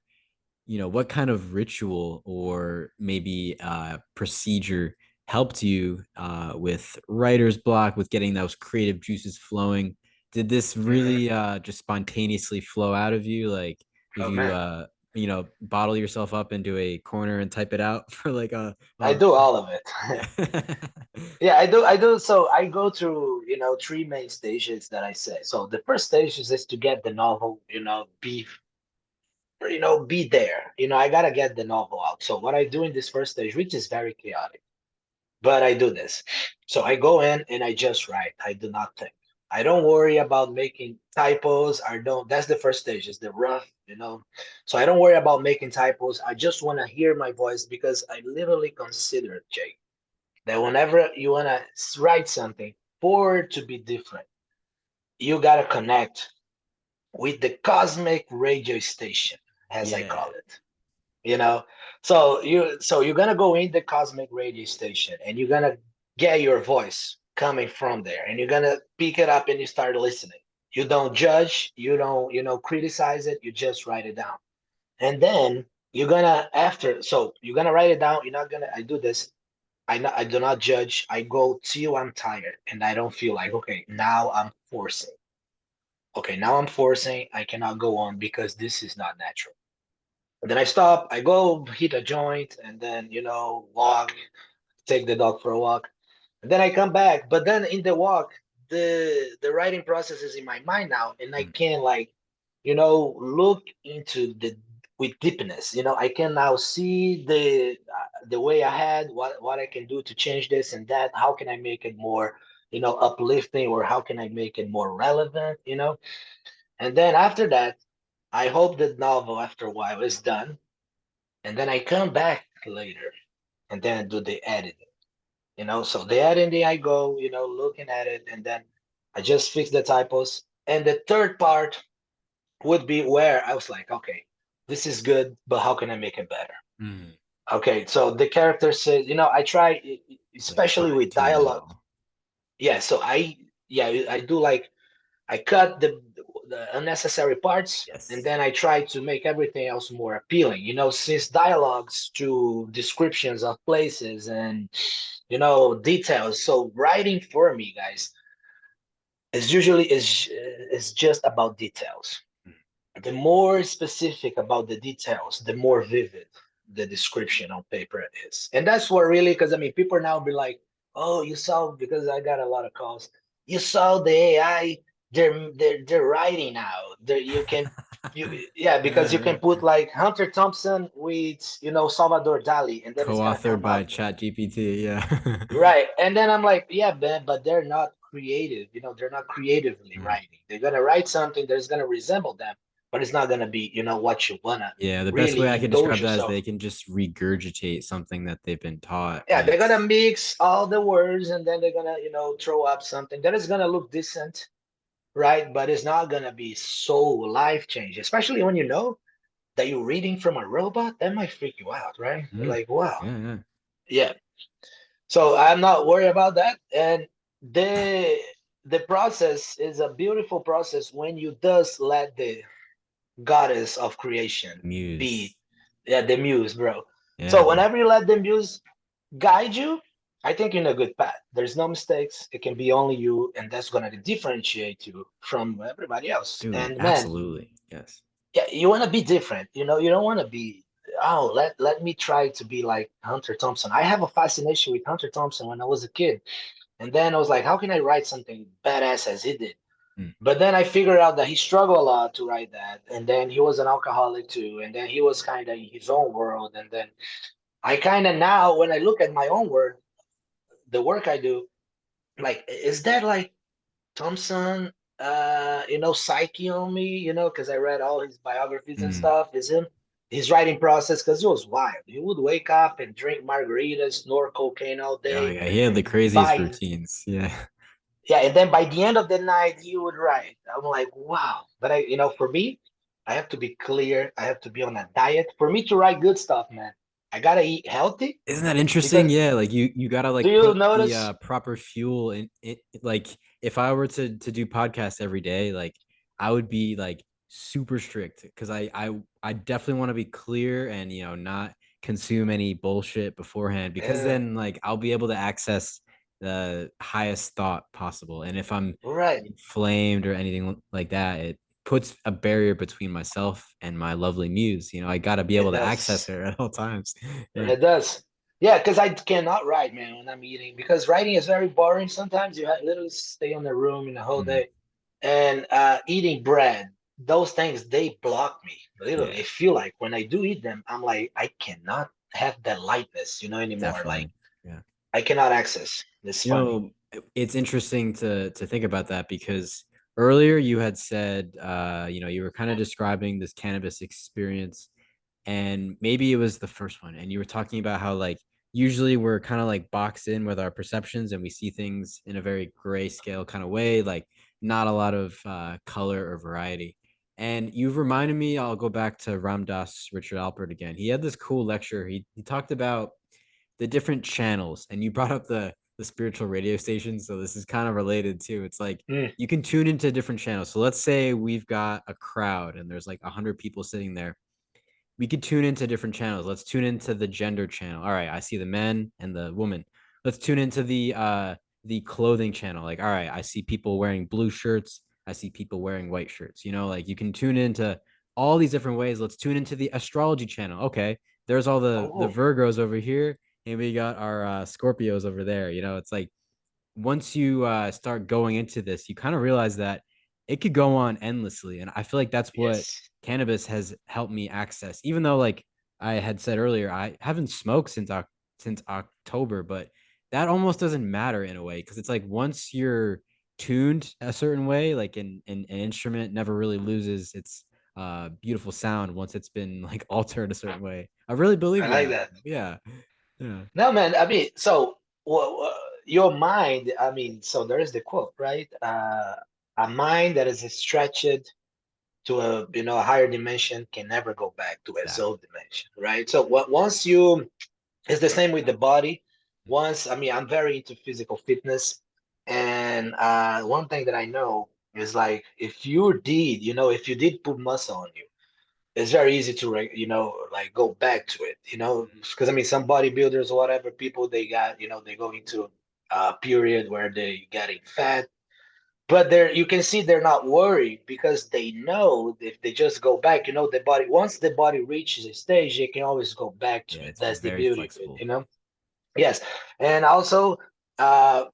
what kind of ritual or maybe procedure helped you with writer's block, with getting those creative juices flowing? Did this Hmm. really just spontaneously flow out of you? Like, did Oh you man, bottle yourself up into a corner and type it out for like I a do all of it. yeah. Yeah, I do. I do. So I go through, three main stages that I say. So the first stage is to get the novel, be there. I gotta get the novel out. So what I do in this first stage, which is very chaotic, but I do this. So I go in and I just write. I do not think. I don't worry about making typos. I don't. That's the first stage. Is the rough. So I don't worry about making typos. I just want to hear my voice because I literally consider, Jake, that whenever you want to write something for it to be different, you got to connect with the cosmic radio station, as I Yeah. call it. You know, so you're gonna go in the cosmic radio station and you're gonna get your voice coming from there, and you're gonna pick it up and you start listening. You don't judge, you don't criticize it, you just write it down. And then you're gonna after so you're gonna write it down. You're not gonna I do this. I do not judge. I go till I'm tired and I don't feel like, okay, now I'm forcing. Okay, now I'm forcing. I cannot go on because this is not natural. And then I stop, I go hit a joint and then, walk, take the dog for a walk. And then I come back. But then in the walk, the writing process is in my mind now, and I Mm. can like, look into the with deepness. I can now see the way ahead, what I can do to change this and that. How can I make it more, uplifting, or how can I make it more relevant. And then after that, I hope the novel after a while is done, and then I come back later and then do the editing. So the editing, I go, looking at it, and then I just fix the typos. And the third part would be where I was like, okay, this is good, but how can I make it better? Mm. Okay, so the character says, I try, Like especially fine with tuning it dialogue. all. Yeah, so yeah, I do like, I cut the unnecessary parts, and Yes. then I try to make everything else more appealing. Since dialogues to descriptions of places and details. So writing for me, guys, is just about details. Mm. The more specific about the details, the more vivid the description on paper is. And that's what really, because I mean, people now be like, oh, you saw, because I got a lot of calls, you saw the AI, they're writing now. You can, yeah, because you can Uh, put like Hunter Thompson with, Salvador Dali, and then it's gonna Co-authored come by out. ChatGPT. Yeah. Right. And then I'm like, yeah, man, but they're not creative. They're not creatively Mm. writing. They're gonna write something that's gonna resemble them, but it's not gonna be, what you wanna Yeah, the best way really I could indulge describe that is yourself. they can just regurgitate something that they've been taught, Yeah, and they're gonna it's mix all the words and then they're gonna, throw up something that is gonna look decent, right? But it's not gonna be so life changing, especially when you know that you're reading from a robot. That might freak you out, right? You're mm, like, wow, yeah, yeah, yeah. So I'm not worried about that. And the the process is a beautiful process when you just let the goddess of creation be, muse, yeah, the muse, bro. yeah, So whenever you let the muse guide you, I think you're in a good path. There's no mistakes. It can be only you, and that's gonna differentiate you from everybody else. dude, And man, absolutely, yes, yeah, you want to be different. You don't want to be. Oh, let me try to be like Hunter Thompson. I have a fascination with Hunter Thompson when I was a kid, and then I was like, how can I write something badass as he did? mm, But then I figured out that he struggled a lot to write that, and then he was an alcoholic too, and then he was kind of in his own world, and then I kind of now when I look at my own work, the work I do, like, is that like Thompson, psyche on me, because I read all his biographies and mm. stuff. Is him his writing process? Because it was wild. He would wake up and drink margaritas, snort cocaine all Oh day. yeah, he had the craziest By routines. Yeah, Yeah, and then by the end of the night, he would write. I'm like, wow. But for me, I have to be clear. I have to be on a diet. For me to write good stuff, man, I gotta eat healthy isn't that interesting? because Yeah, like you gotta do like you put the notice? proper fuel in it. Like if I were to do podcasts every day, like I would be like super strict because I definitely want to be clear and not consume any bullshit beforehand because Uh, then like I'll be able to access the highest thought possible. And if I'm right. inflamed or anything like that, it puts a barrier between myself and my lovely muse. I got to be It able to access does. her at all times. Yeah. It does. Yeah, because I cannot write, man, when I'm eating because writing is very boring. Sometimes you literally stay in the room in the whole Mm, day, and eating bread, those things they block me. Literally, yeah. I feel like when I do eat them, I'm like I cannot have that lightness, anymore. Like Definitely. Yeah. I cannot access. It's funny. It's interesting to think about that because earlier you had said you were kind of describing this cannabis experience and maybe it was the first one and you were talking about how like usually we're kind of like boxed in with our perceptions and we see things in a very grayscale kind of way, like not a lot of color or variety. And you've reminded me, I'll go back to Ramdas Richard Alpert again. He had this cool lecture. He talked about the different channels and you brought up the spiritual radio station, so this is kind of related too. It's like Mm. you can tune into different channels. So let's say we've got a crowd and there's like 100 people sitting there. We could tune into different channels. Let's tune into the gender channel. All right, I see the men and the woman. Let's tune into the clothing channel. Like, all right, I see people wearing blue shirts. I see people wearing white shirts. Like you can tune into all these different ways. Let's tune into the astrology channel. Okay, there's all the Oh, Virgos over here, and we got our Scorpios over there. It's like once you start going into this, you kind of realize that it could go on endlessly. And I feel like that's what yes. cannabis has helped me access. Even though, like I had said earlier, I haven't smoked since October, but that almost doesn't matter in a way because it's like once you're tuned a certain way, like an instrument never really loses its beautiful sound once it's been like altered a certain way. I really I believe like that. that. Yeah. Yeah. No, man. I mean, so your mind. I mean, so there is the quote, right? A mind that is stretched to a higher dimension can never go back to its Exactly. old dimension, right? So what once you it's the same with the body. Once I mean I'm very into physical fitness, and one thing that I know is like if you did put muscle on you, it's very easy to like go back to it, because I mean some bodybuilders or whatever people they got they go into a period where they getting fat, but you can see they're not worried because they know if they just go back, the body once the body reaches a stage, they can always go back to Yeah, it. it's That's the very beauty of it, flexible. Yes, and also uh,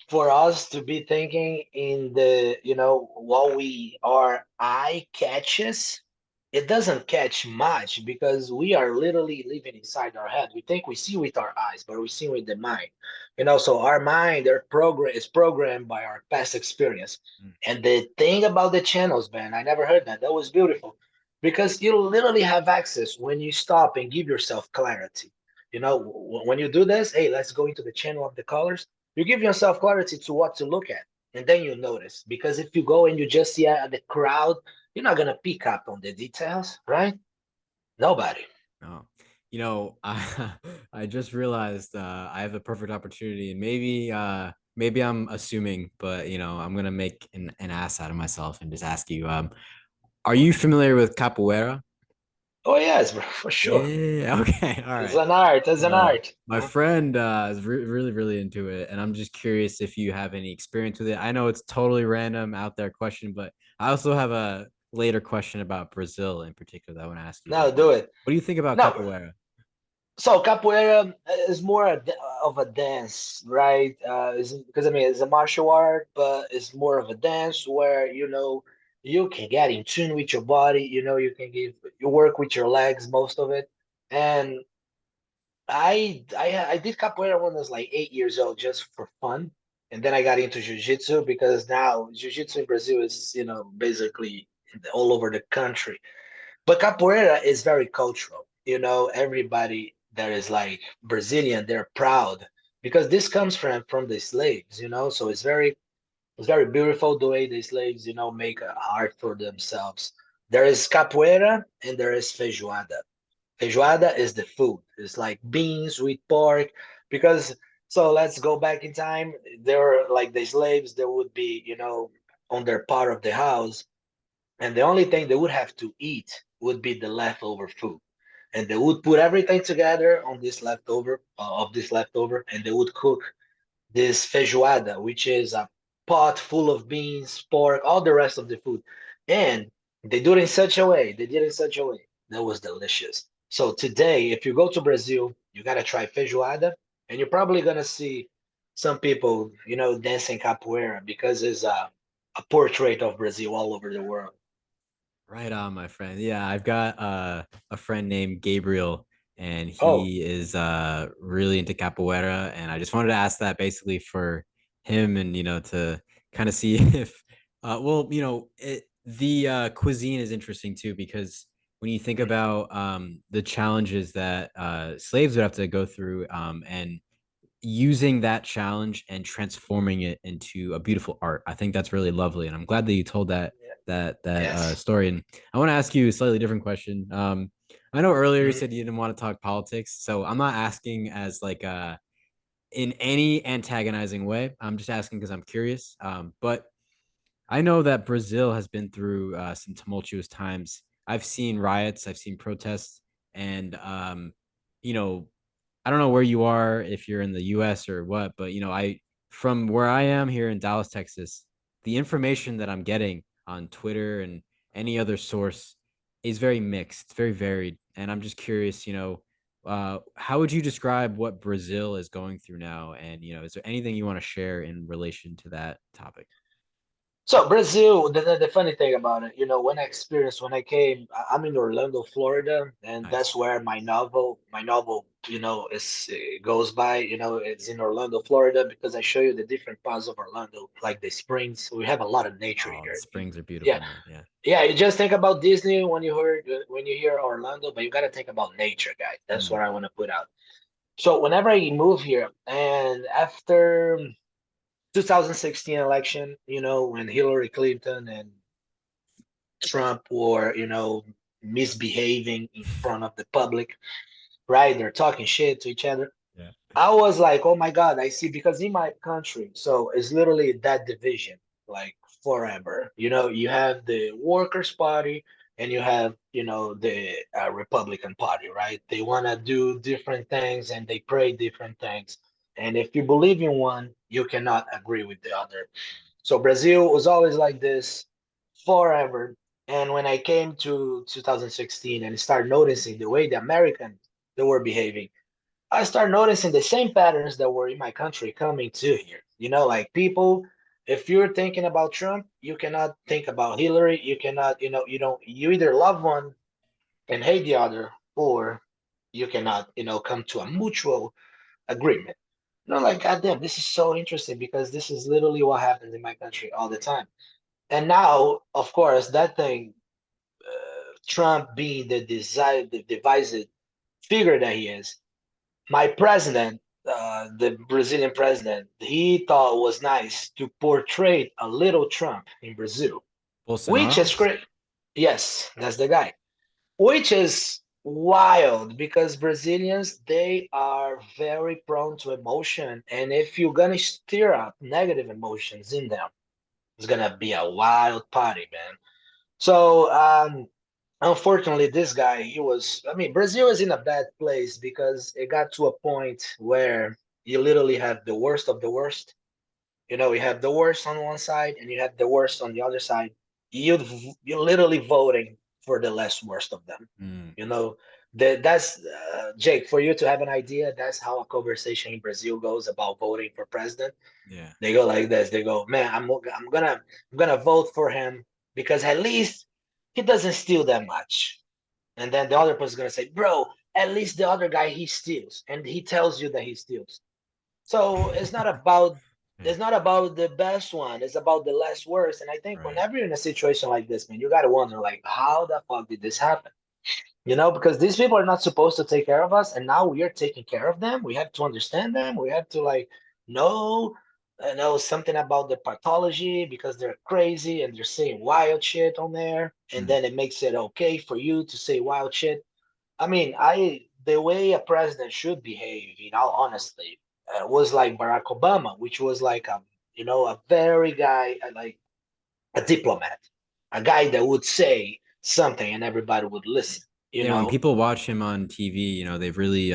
for us to be thinking in what we our eye catches, it doesn't catch much because we are literally living inside our head. We think we see with our eyes, but we see with the mind. So our mind, our program is programmed by our past experience. Mm. And the thing about the channels, man, I never heard that. That was beautiful. because you literally have access when you stop and give yourself clarity. You know, when you do this, hey, let's go into the channel of the colors. You give yourself clarity to what to look at, and then you notice. Because if you go and you just see the crowd, you're not gonna pick up on the details, right? Nobody. Oh, I I just realized I have the perfect opportunity, and maybe I'm assuming, but I'm gonna make an ass out of myself and just ask you, are you familiar with capoeira? Oh yes, bro, for sure. Yeah, okay, all It's right. an art. It's an art. My friend is really really into it, and I'm just curious if you have any experience with it. I know it's totally random out there question, but I also have a later question about Brazil in particular that I want to ask you No, about. But do it. what do you think about No, capoeira? so capoeira is more of a dance, right? Because I mean it's a martial art, but it's more of a dance where you can get in tune with your body. You work with your legs most of it, and I did capoeira when I was like 8 years old just for fun, and then I got into jiu-jitsu because now jiu-jitsu in Brazil is basically all over the country. But capoeira is very cultural. Everybody that is like Brazilian, they're proud because this comes from the slaves. So it's very beautiful the way the slaves, make a art for themselves. There is capoeira and there is feijoada. Feijoada is the food. It's like beans with pork. Because so let's go back in time. There were like the slaves. There would be, on their part of the house, and the only thing they would have to eat would be the leftover food. And they would put everything together on this leftover, and they would cook this feijoada, which is a pot full of beans, pork, all the rest of the food. And they did it in such a way that was delicious. So today, if you go to Brazil, you gotta try feijoada, and you're probably gonna see some people, dancing capoeira because it's a portrait of Brazil all over the world. Right on, my friend. Yeah, I've got a friend named Gabriel, and Oh, he is really into capoeira. And I just wanted to ask that basically for him, and to kind of see if, well, the cuisine is interesting too because when you think mhm. about the challenges that slaves would have to go through, and using that challenge and transforming it into a beautiful art. I think that's really lovely, and I'm glad that you told that Yes. story. And I want to ask you a slightly different question. I know earlier you Mhm. said you didn't want to talk politics, so I'm not asking as like in any antagonizing way. I'm just asking because I'm curious. But I know that Brazil has been through some tumultuous times. I've seen riots, I've seen protests, and you know, I don't know where you are if you're in the US or what, but I from where I am here in Dallas, Texas, the information that I'm getting on Twitter and any other source is very mixed. It's very varied. And I'm just curious, how would you describe what Brazil is going through now? And, is there anything you want to share in relation to that topic? So Brazil, the funny thing about it, when I came, I'm in Orlando, Florida, and that's Nice. where my novel, goes by. It's in Orlando, Florida, because I show you the different parts of Orlando, like the springs. We have a lot of nature Oh, the here. springs are beautiful, Yeah, man. Yeah. yeah. You just think about Disney when you hear Orlando, but you got to think about nature, guys. That's Mm. what I want to put out. So whenever I move here, and after 2016 election, when Hillary Clinton and Trump were, misbehaving in front of the public, right? They're talking shit to each other. Yeah. I was like, oh my God, I see, because in my country, so it's literally that division, like forever. You have the Workers' Party and you have, the Republican Party, right? They want to do different things and they pray different things. And if you believe in one, you cannot agree with the other. So Brazil was always like this forever. And when I came to 2016 and started noticing the way the Americans they were behaving, I started noticing the same patterns that were in my country coming to here. Like people, if you're thinking about Trump, you cannot think about Hillary. You cannot, you either love one and hate the other, or you cannot, come to a mutual agreement. Like, goddamn, this is so interesting because this is literally what happens in my country all the time. And now, of course, that thing Trump being the desired, the divisive figure that he is, my president, the Brazilian president, he thought it was nice to portray a little Trump in Brazil, which Bolsonaro? is great. Yes, that's the guy. Which is wild because Brazilians, they are very prone to emotion, and if you're gonna stir up negative emotions in them, it's gonna be a wild party, man. So unfortunately, this guy, he was, I mean, Brazil is in a bad place because it got to a point where you literally have the worst of the worst. You know, you have the worst on one side and you have the worst on the other side. You you're literally voting for the less worst of them. Mm, You know, that's Jake. For you to have an idea, that's how a conversation in Brazil goes about voting for president. yeah. They go like this. They go, man, I'm gonna vote for him because at least he doesn't steal that much. And then the other person's gonna say, bro, at least the other guy he steals, and he tells you that he steals. So Yeah, it's not about the best one. It's about the less worst. And I think right. whenever you're in a situation like this, man, you gotta wonder like, how the fuck did this happen? You know, because these people are not supposed to take care of us, and now we are taking care of them. We have to understand them. We have to like know know something about the pathology because they're crazy and they're saying wild shit on there, and Mm, then it makes it okay for you to say wild shit. I mean, I the way a president should behave, in all honesty, was like Barack Obama, which was like a very guy, like a diplomat, a guy that would say something and everybody would listen. You yeah, when know, people watch him on TV, they've really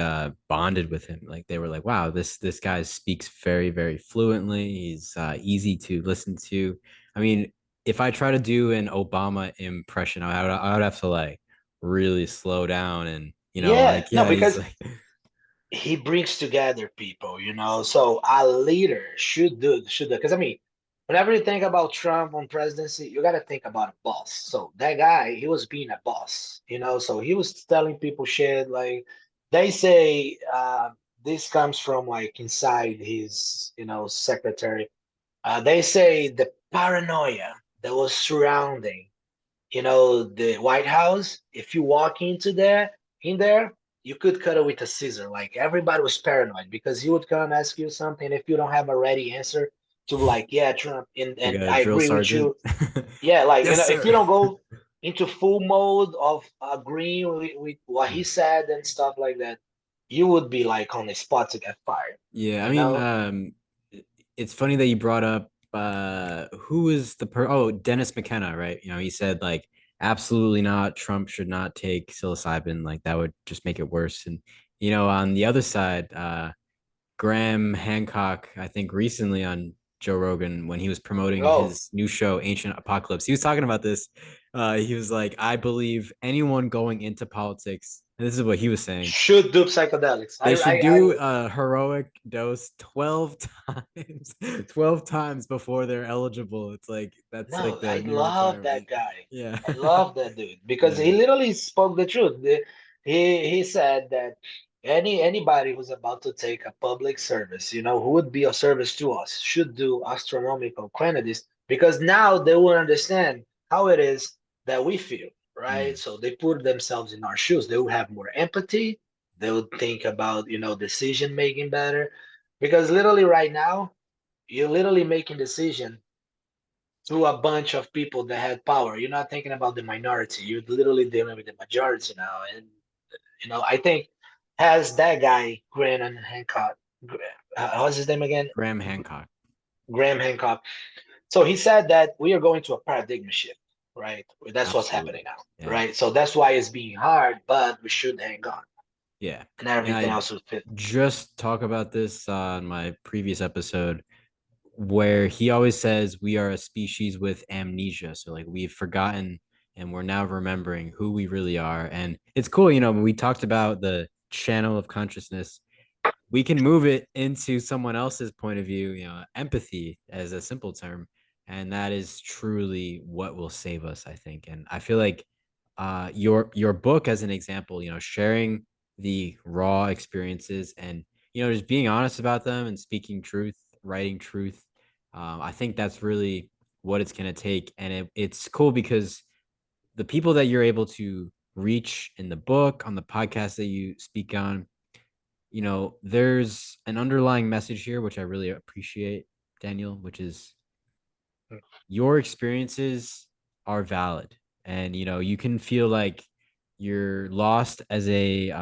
bonded with him. Like they were like, wow, this guy speaks very, very fluently. He's easy to listen to. I mean, if I try to do an Obama impression, I would have to like really slow down and yeah, like no, yeah, he's because like he brings together people, you know. So a leader should do because I mean, whenever you think about Trump on presidency, you got to think about a boss. So that guy, he was being a boss, you know. So he was telling people shit like they say. This comes from like inside his, secretary. They say the paranoia that was surrounding the White House, if you walk in there, you could cut it with a scissor. Like everybody was paranoid because he would come ask you something if you don't have a ready answer to like, yeah, Trump, and, like and a I drill agree with sergeant. you. Yeah, like Yes, if sir. you don't go into full mode of agreeing with what he Mm. said and stuff like that, you would be like on the spot to get fired. Yeah, I You mean, know? it's funny that you brought up who is Dennis McKenna, right? He said like absolutely not, Trump should not take psilocybin, like that would just make it worse. And on the other side, Graham Hancock, I think recently on Joe Rogan when he was promoting Oh, his new show, Ancient Apocalypse, he was talking about this. He was like, I believe anyone going into politics, and this is what he was saying, should do psychedelics. they I, should I, do I a heroic dose 12 times, 12 times before they're eligible. It's like that's like No, the I new love requirement. that guy. Yeah. I love that dude because Yeah. he literally spoke the truth. He said that anybody who's about to take a public service, who would be of service to us, should do astronomical quantities because now they will understand how it is that we feel, right? Mm. So they put themselves in our shoes. They will have more empathy. They would think about, decision making better because literally right now, you're literally making decision to a bunch of people that had power. You're not thinking about the minority. You're literally dealing with the majority now. And I think has that guy Graham Hancock. What's his name again? Graham Hancock. Graham Hancock. So he said that we are going to a paradigm shift, right? That's what's happening Absolutely. now, Yeah. right? So that's why it's being hard, but we should hang on, Yeah. and And everything I else will fit. just talk about this on my previous episode where he always says we are a species with amnesia. So like we've forgotten and we're now remembering who we really are. And it's cool, when we talked about the channel of consciousness, we can move it into someone else's point of view, empathy as a simple term. And that is truly what will save us, I think. And I feel like your book as an example, sharing the raw experiences and just being honest about them and speaking truth, writing truth. I think that's really what it's going to take. And it's cool because the people that you're able to reach in the book, on the podcast that you speak on, there's an underlying message here, which I really appreciate, Daniel, which is your experiences are valid. And, you can feel like you're lost as a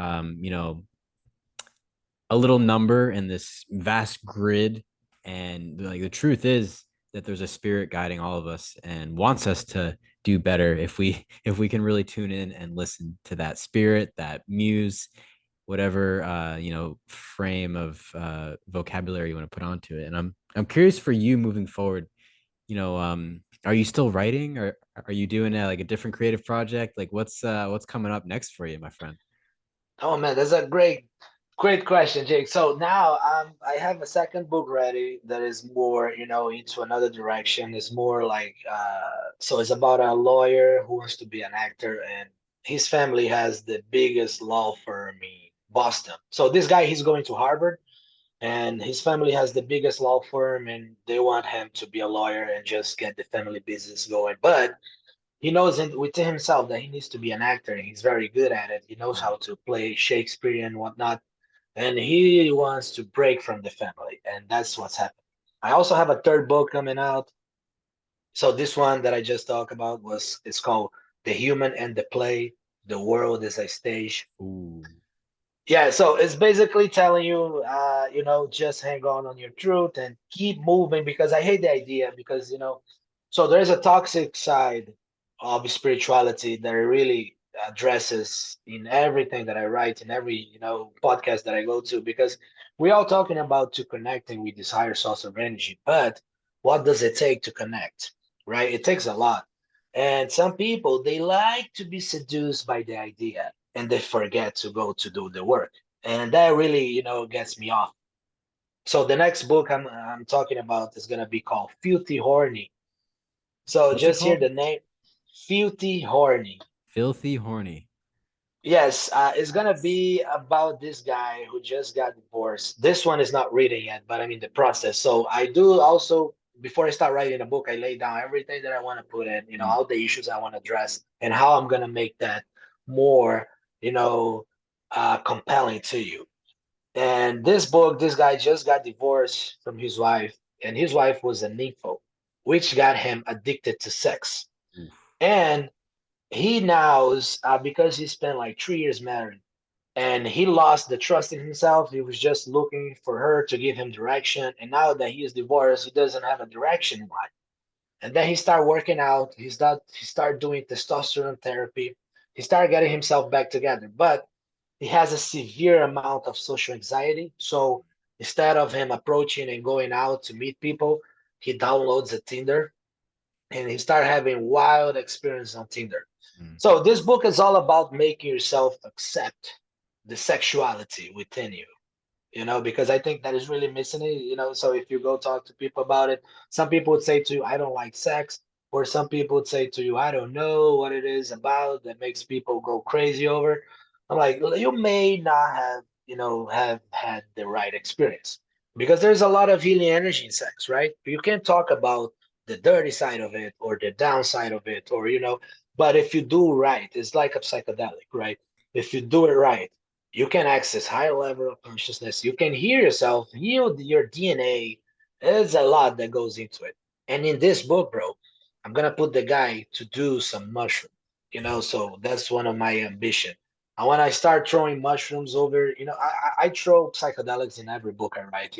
little number in this vast grid. And like the truth is that there's a spirit guiding all of us and wants us to do better if we can really tune in and listen to that spirit, that muse, whatever frame of vocabulary you want to put onto it. And I'm curious for you moving forward. Are you still writing, or are you doing like a different creative project? Like what's coming up next for you, my friend? Oh man, that's a great question, Jake. So now I have a second book ready that is more, into another direction. It's more like so it's about a lawyer who wants to be an actor, and his family has the biggest law firm in Boston. So this guy, he's going to Harvard, and his family has the biggest law firm, and they want him to be a lawyer and just get the family business going. But he knows within himself that he needs to be an actor, and he's very good at it. He knows how to play Shakespeare and whatnot, and he wants to break from the family, and that's what's happening. I also have a third book coming out. So this one that I just talked about was it's called The Human and the Play. The World is a Stage. Ooh. Yeah, so it's basically telling you, just hang on your truth and keep moving, because I hate the idea, because, so there's a toxic side of spirituality that really addresses in everything that I write, in every, podcast that I go to, because we're all talking about to connecting with this higher source of energy, but what does it take to connect, right? It takes a lot. And some people, they like to be seduced by the idea and they forget to go to do the work. And that really, gets me off. So the next book I'm talking about is gonna be called Filthy Horny. So What's it just hear called? the name, Filthy Horny. Filthy horny. Yes, it's gonna Nice. be about this guy who just got divorced. This one is not written yet, but I'm in the process. So I do also, before I start writing a book, I lay down everything that I want to put in, Mm. all the issues I want to address, and how I'm gonna make that more, you know, compelling to you. And this book, this guy just got divorced from his wife, and his wife was a nympho, which got him addicted to sex. Oof. And he now is, because he spent like 3 years married, and he lost the trust in himself. He was just looking for her to give him direction, and now that he is divorced, he doesn't have a direction. Why? And then he started working out. He started doing testosterone therapy. He started getting himself back together, but he has a severe amount of social anxiety. So instead of him approaching and going out to meet people, he downloads a Tinder, and he started having wild experience on Tinder. Mm. So this book is all about making yourself accept the sexuality within you, because I think that is really missing it, So if you go talk to people about it, some people would say to you, I don't like sex, or some people would say to you, I don't know what it is about that makes people go crazy over. I'm like, "Well, you may not have, have had the right experience, because there's a lot of healing energy in sex, right? You can't talk about the dirty side of it or the downside of it, or, but if you do right, it's like a psychedelic, right? If you do it right, you can access higher level of consciousness. You can hear yourself, heal your DNA. There's a lot that goes into it. And in this book, bro, I'm gonna put the guy to do some mushroom. So that's one of my ambition. And when I start throwing mushrooms over, I throw psychedelics in every book I write.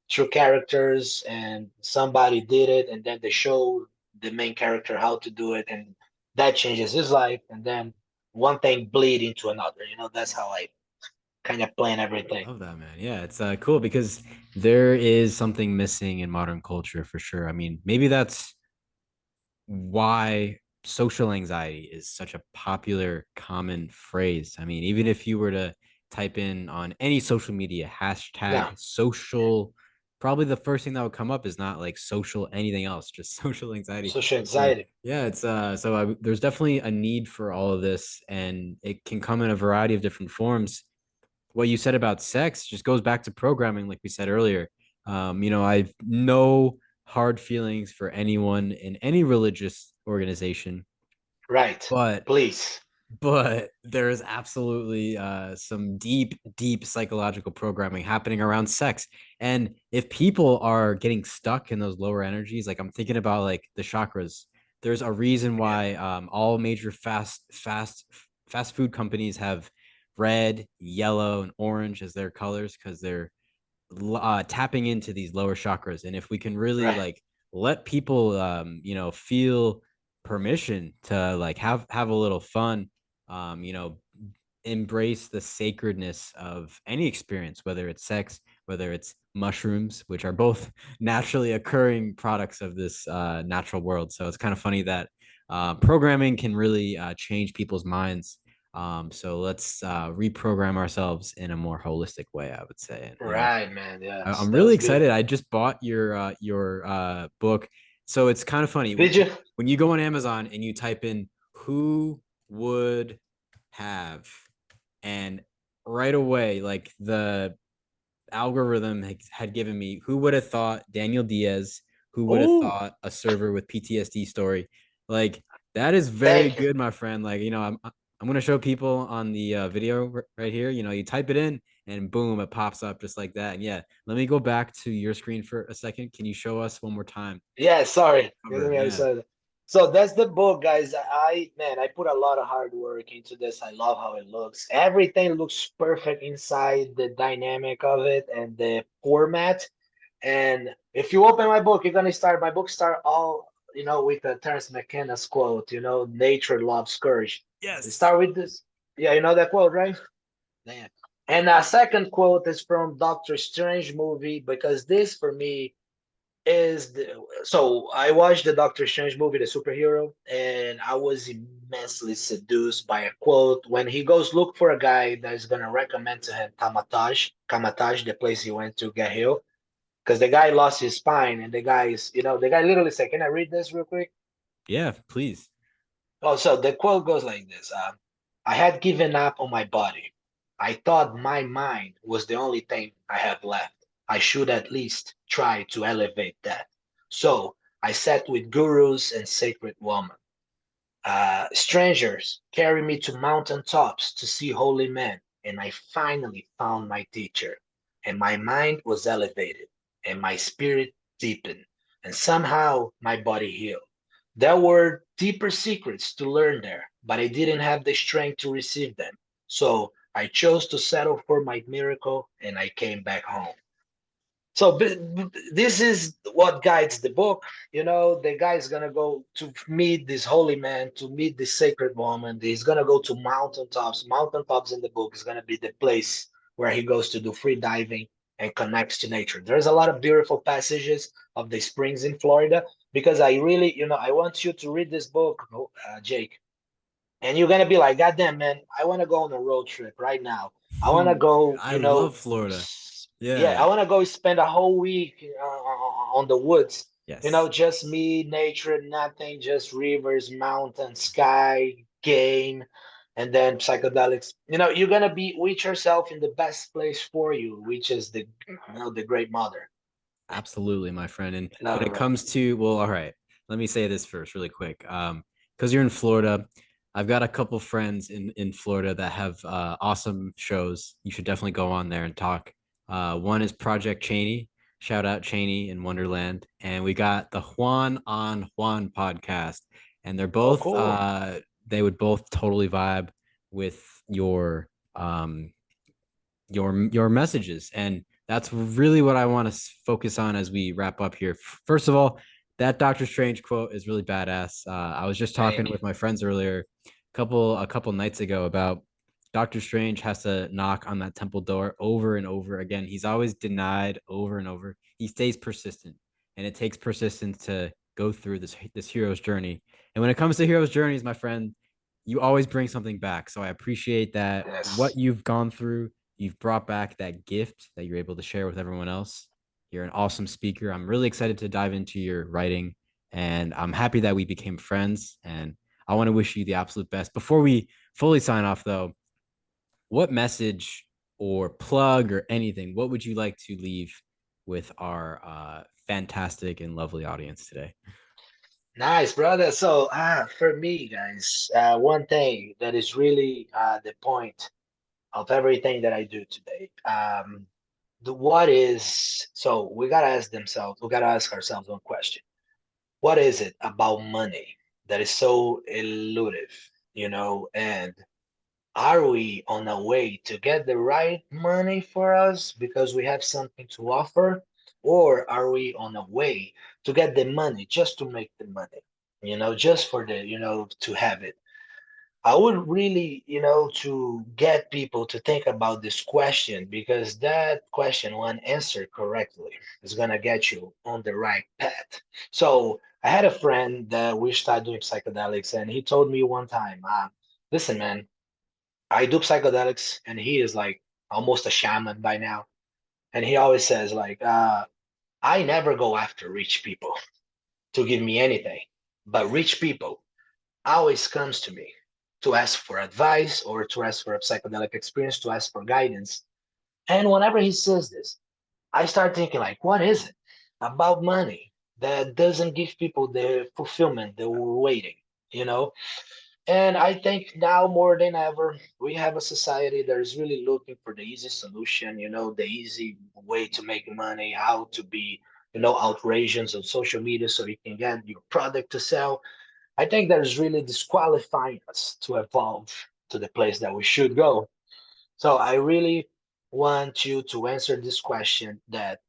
Through characters, and somebody did it, and then they show the main character how to do it, and that changes his life, and then one thing bleed into another. That's how I kind of plan everything. Love that, man. Yeah, it's cool because there is something missing in modern culture for sure. I mean, maybe that's why social anxiety is such a popular common phrase. I mean, even if you were to type in on any social media Yeah, hashtag social, probably the first thing that would come up is not like social anything else, just social anxiety. social So anxiety. yeah, it's there's definitely a need for all of this, and it can come in a variety of different forms. What you said about sex just goes back to programming, like we said earlier. I've no hard feelings for anyone in any religious organization Right. but Please. there is absolutely some deep psychological programming happening around sex. And if people are getting stuck in those lower energies, like I'm thinking about like the chakras, there's a reason Yeah. why all major fast food companies have red, yellow, and orange as their colors, because they're tapping into these lower chakras. And if we can really Right. like let people feel permission to like have a little fun, um you know embrace the sacredness of any experience, whether it's sex, whether it's mushrooms, which are both naturally occurring products of this natural world. So it's kind of funny that programming can really change people's minds. So let's reprogram ourselves in a more holistic way, I would say. And Right, man. Yes. I'm That really was excited. beautiful. I just bought your book. So it's kind of funny Did you? when you go on Amazon and you type in "who would have," and right away, like the algorithm had given me, who would have thought Daniel Diaz, who would have Oh, thought a server with PTSD story. Like that is very thank you. good, my friend. Like, I'm going to show people on the video right here. You type it in and boom, it pops up just like that. And yeah, let me go back to your screen for a second. Can you show us one more time? Yeah, sorry. Give Cover. me, I Yeah. said. So that's the book, guys. Man, I put a lot of hard work into this. I love how it looks. Everything looks perfect inside, the dynamic of it and the format. And if you open my book, you're gonna start. My book start all with the Terence McKenna's quote. Nature loves courage. They Yes. start with this. Yeah, you know that quote, right? Yeah. And a second quote is from Doctor Strange movie, because this for me so I watched the Doctor Strange movie, the superhero, and I was immensely seduced by a quote when he goes look for a guy that is gonna recommend to him Kamataj, the place he went to get healed, because the guy lost his spine, and the guy literally said, "Can I read this real quick?" Yeah, please. Oh, so the quote goes like this: "I had given up on my body. I thought my mind was the only thing I have left. I should at least try to elevate that. So I sat with gurus and sacred women. Strangers carry me to mountain tops to see holy men, and I finally found my teacher. And my mind was elevated, and my spirit deepened, and somehow my body healed. There were deeper secrets to learn there, but I didn't have the strength to receive them. So I chose to settle for my miracle, and I came back home." So this is what guides the book. The guy is gonna go to meet this holy man, to meet this sacred woman. He's gonna go to mountaintops. Mountaintops in the book is gonna be the place where he goes to do free diving and connects to nature. There's a lot of beautiful passages of the springs in Florida, because I really, I want you to read this book, Jake, and you're gonna be like, God damn, man, I want to go on a road trip right now. I want to Dude, go, I love Florida. yeah, Yeah. I want to go spend a whole week on the woods. Yes. Just me, nature, nothing, just rivers, mountains, sky, game, and then psychedelics. You're gonna be with yourself in the best place for you, which is the Great Mother. Absolutely, my friend. And when it Right. comes to, well, all right, let me say this first, really quick. Because you're in Florida, I've got a couple friends in Florida that have awesome shows. You should definitely go on there and talk. One is Project Cheney. Shout out Cheney in Wonderland. And we got the Juan on Juan podcast. And Oh, cool. they would both totally vibe with um your messages. And that's really what I want to focus on as we wrap up here. First of all, that Doctor Strange quote is really badass. I was just talking Thank you. with my friends earlier, a couple nights ago, about Doctor Strange has to knock on that temple door over and over again. He's always denied over and over. He stays persistent, and it takes persistence to go through this hero's journey. And when it comes to hero's journeys, my friend, you always bring something back. So I appreciate that what Yes. you've gone through, you've brought back that gift that you're able to share with everyone else. You're an awesome speaker. I'm really excited to dive into your writing, and I'm happy that we became friends. And I want to wish you the absolute best. Before we fully sign off, though, what message or plug or anything, what would you like to leave with our fantastic and lovely audience today? Nice, brother. So, for me, guys, one thing that is really the point of everything that I do today. The what is so we gotta ask ourselves one question. What is it about money that is so elusive, and are we on a way to get the right money for us because we have something to offer? Or are we on a way to get the money just to make the money? Just for to have it. I would really, to get people to think about this question because that question, when answered correctly, is gonna get you on the right path. So I had a friend that we started doing psychedelics, and he told me one time, listen, man, I do psychedelics, and he is like almost a shaman by now. And he always says, like, I never go after rich people to give me anything, but rich people always comes to me to ask for advice or to ask for a psychedelic experience, to ask for guidance. And whenever he says this, I start thinking, like, what is it about money that doesn't give people the fulfillment they were waiting, you know? And I think now more than ever, we have a society that is really looking for the easy solution, the easy way to make money, how to be, outrageous on social media so you can get your product to sell. I think that is really disqualifying us to evolve to the place that we should go. So I really want you to answer this question that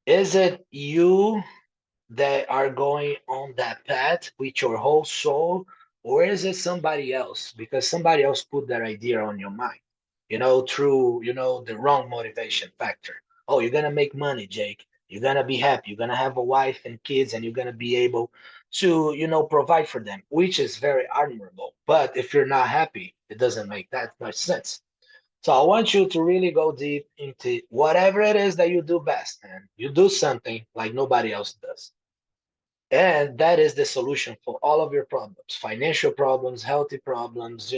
is it you that are going on that path with your whole soul, or is it somebody else? Because somebody else put that idea on your mind, through, the wrong motivation factor. Oh, you're gonna make money, Jake. You're gonna be happy. You're gonna have a wife and kids, and you're gonna be able to, provide for them, which is very admirable. But if you're not happy, it doesn't make that much sense. So I want you to really go deep into whatever it is that you do best, man. You do something like nobody else does. And that is the solution for all of your problems, financial problems, healthy problems,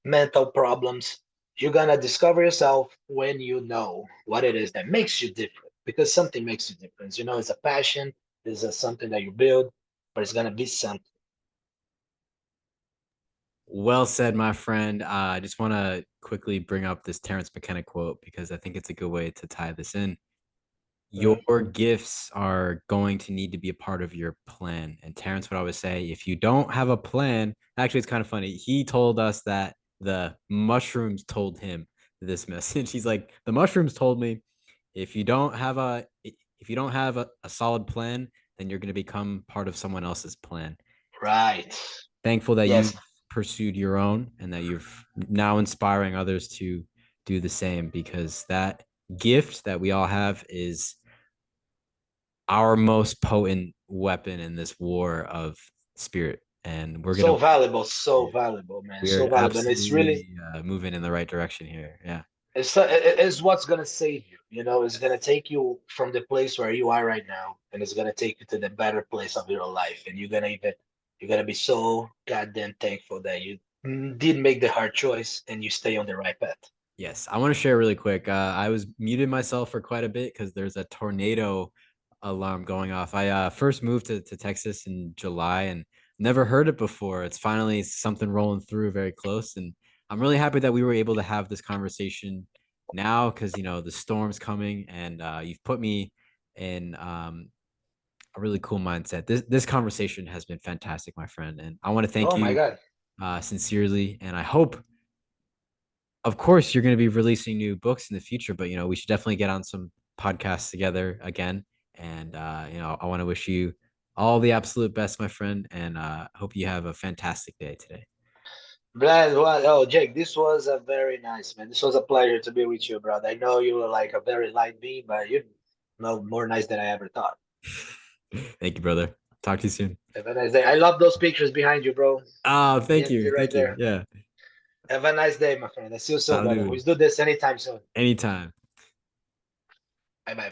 mental problems. You're going to discover yourself when you know what it is that makes you different, because something makes you different. It's a passion, it's something that you build, but it's going to be something. Well said, my friend. I just want to quickly bring up this Terrence McKenna quote because I think it's a good way to tie this in. Your Mhm. gifts are going to need to be a part of your plan. And Terrence would always say, if you don't have a plan, actually, it's kind of funny. He told us that the mushrooms told him this message. He's like, the mushrooms told me, if you don't have a solid plan, then you're going to become part of someone else's plan. Right. Thankful that Yes. you've pursued your own and that you've now inspiring others to do the same, because that gift that we all have is our most potent weapon in this war of spirit, and we're gonna So valuable, man. So we're valuable. And it's really, absolutely moving in the right direction here. Yeah. it's what's gonna save you. It's gonna take you from the place where you are right now, and it's gonna take you to the better place of your life. And you're gonna be so goddamn thankful that you did make the hard choice and you stay on the right path. Yes, I want to share really quick. I was muted myself for quite a bit because there's a tornado alarm going off. I first moved to Texas in July and never heard it before. It's finally something rolling through very close. And I'm really happy that we were able to have this conversation now because, the storm's coming and you've put me in a really cool mindset. This conversation has been fantastic, my friend. And I want to thank Oh my you God. sincerely. And I hope, of course, you're going to be releasing new books in the future, but we should definitely get on some podcasts together again. And I want to wish you all the absolute best, my friend, and hope you have a fantastic day today. Brad, well, oh, Jake, this was a very nice, man. This was a pleasure to be with you, brother. I know you were like a very light being, but you know more nice than I ever thought. Thank you, brother. Talk to you soon. Have a nice day. I love those pictures behind you, bro. Oh, thank DMZ you. right Thank you. there. Yeah. Have a nice day, my friend. I see you soon, brother. Salud. Let's do this anytime soon. Anytime. Bye bye.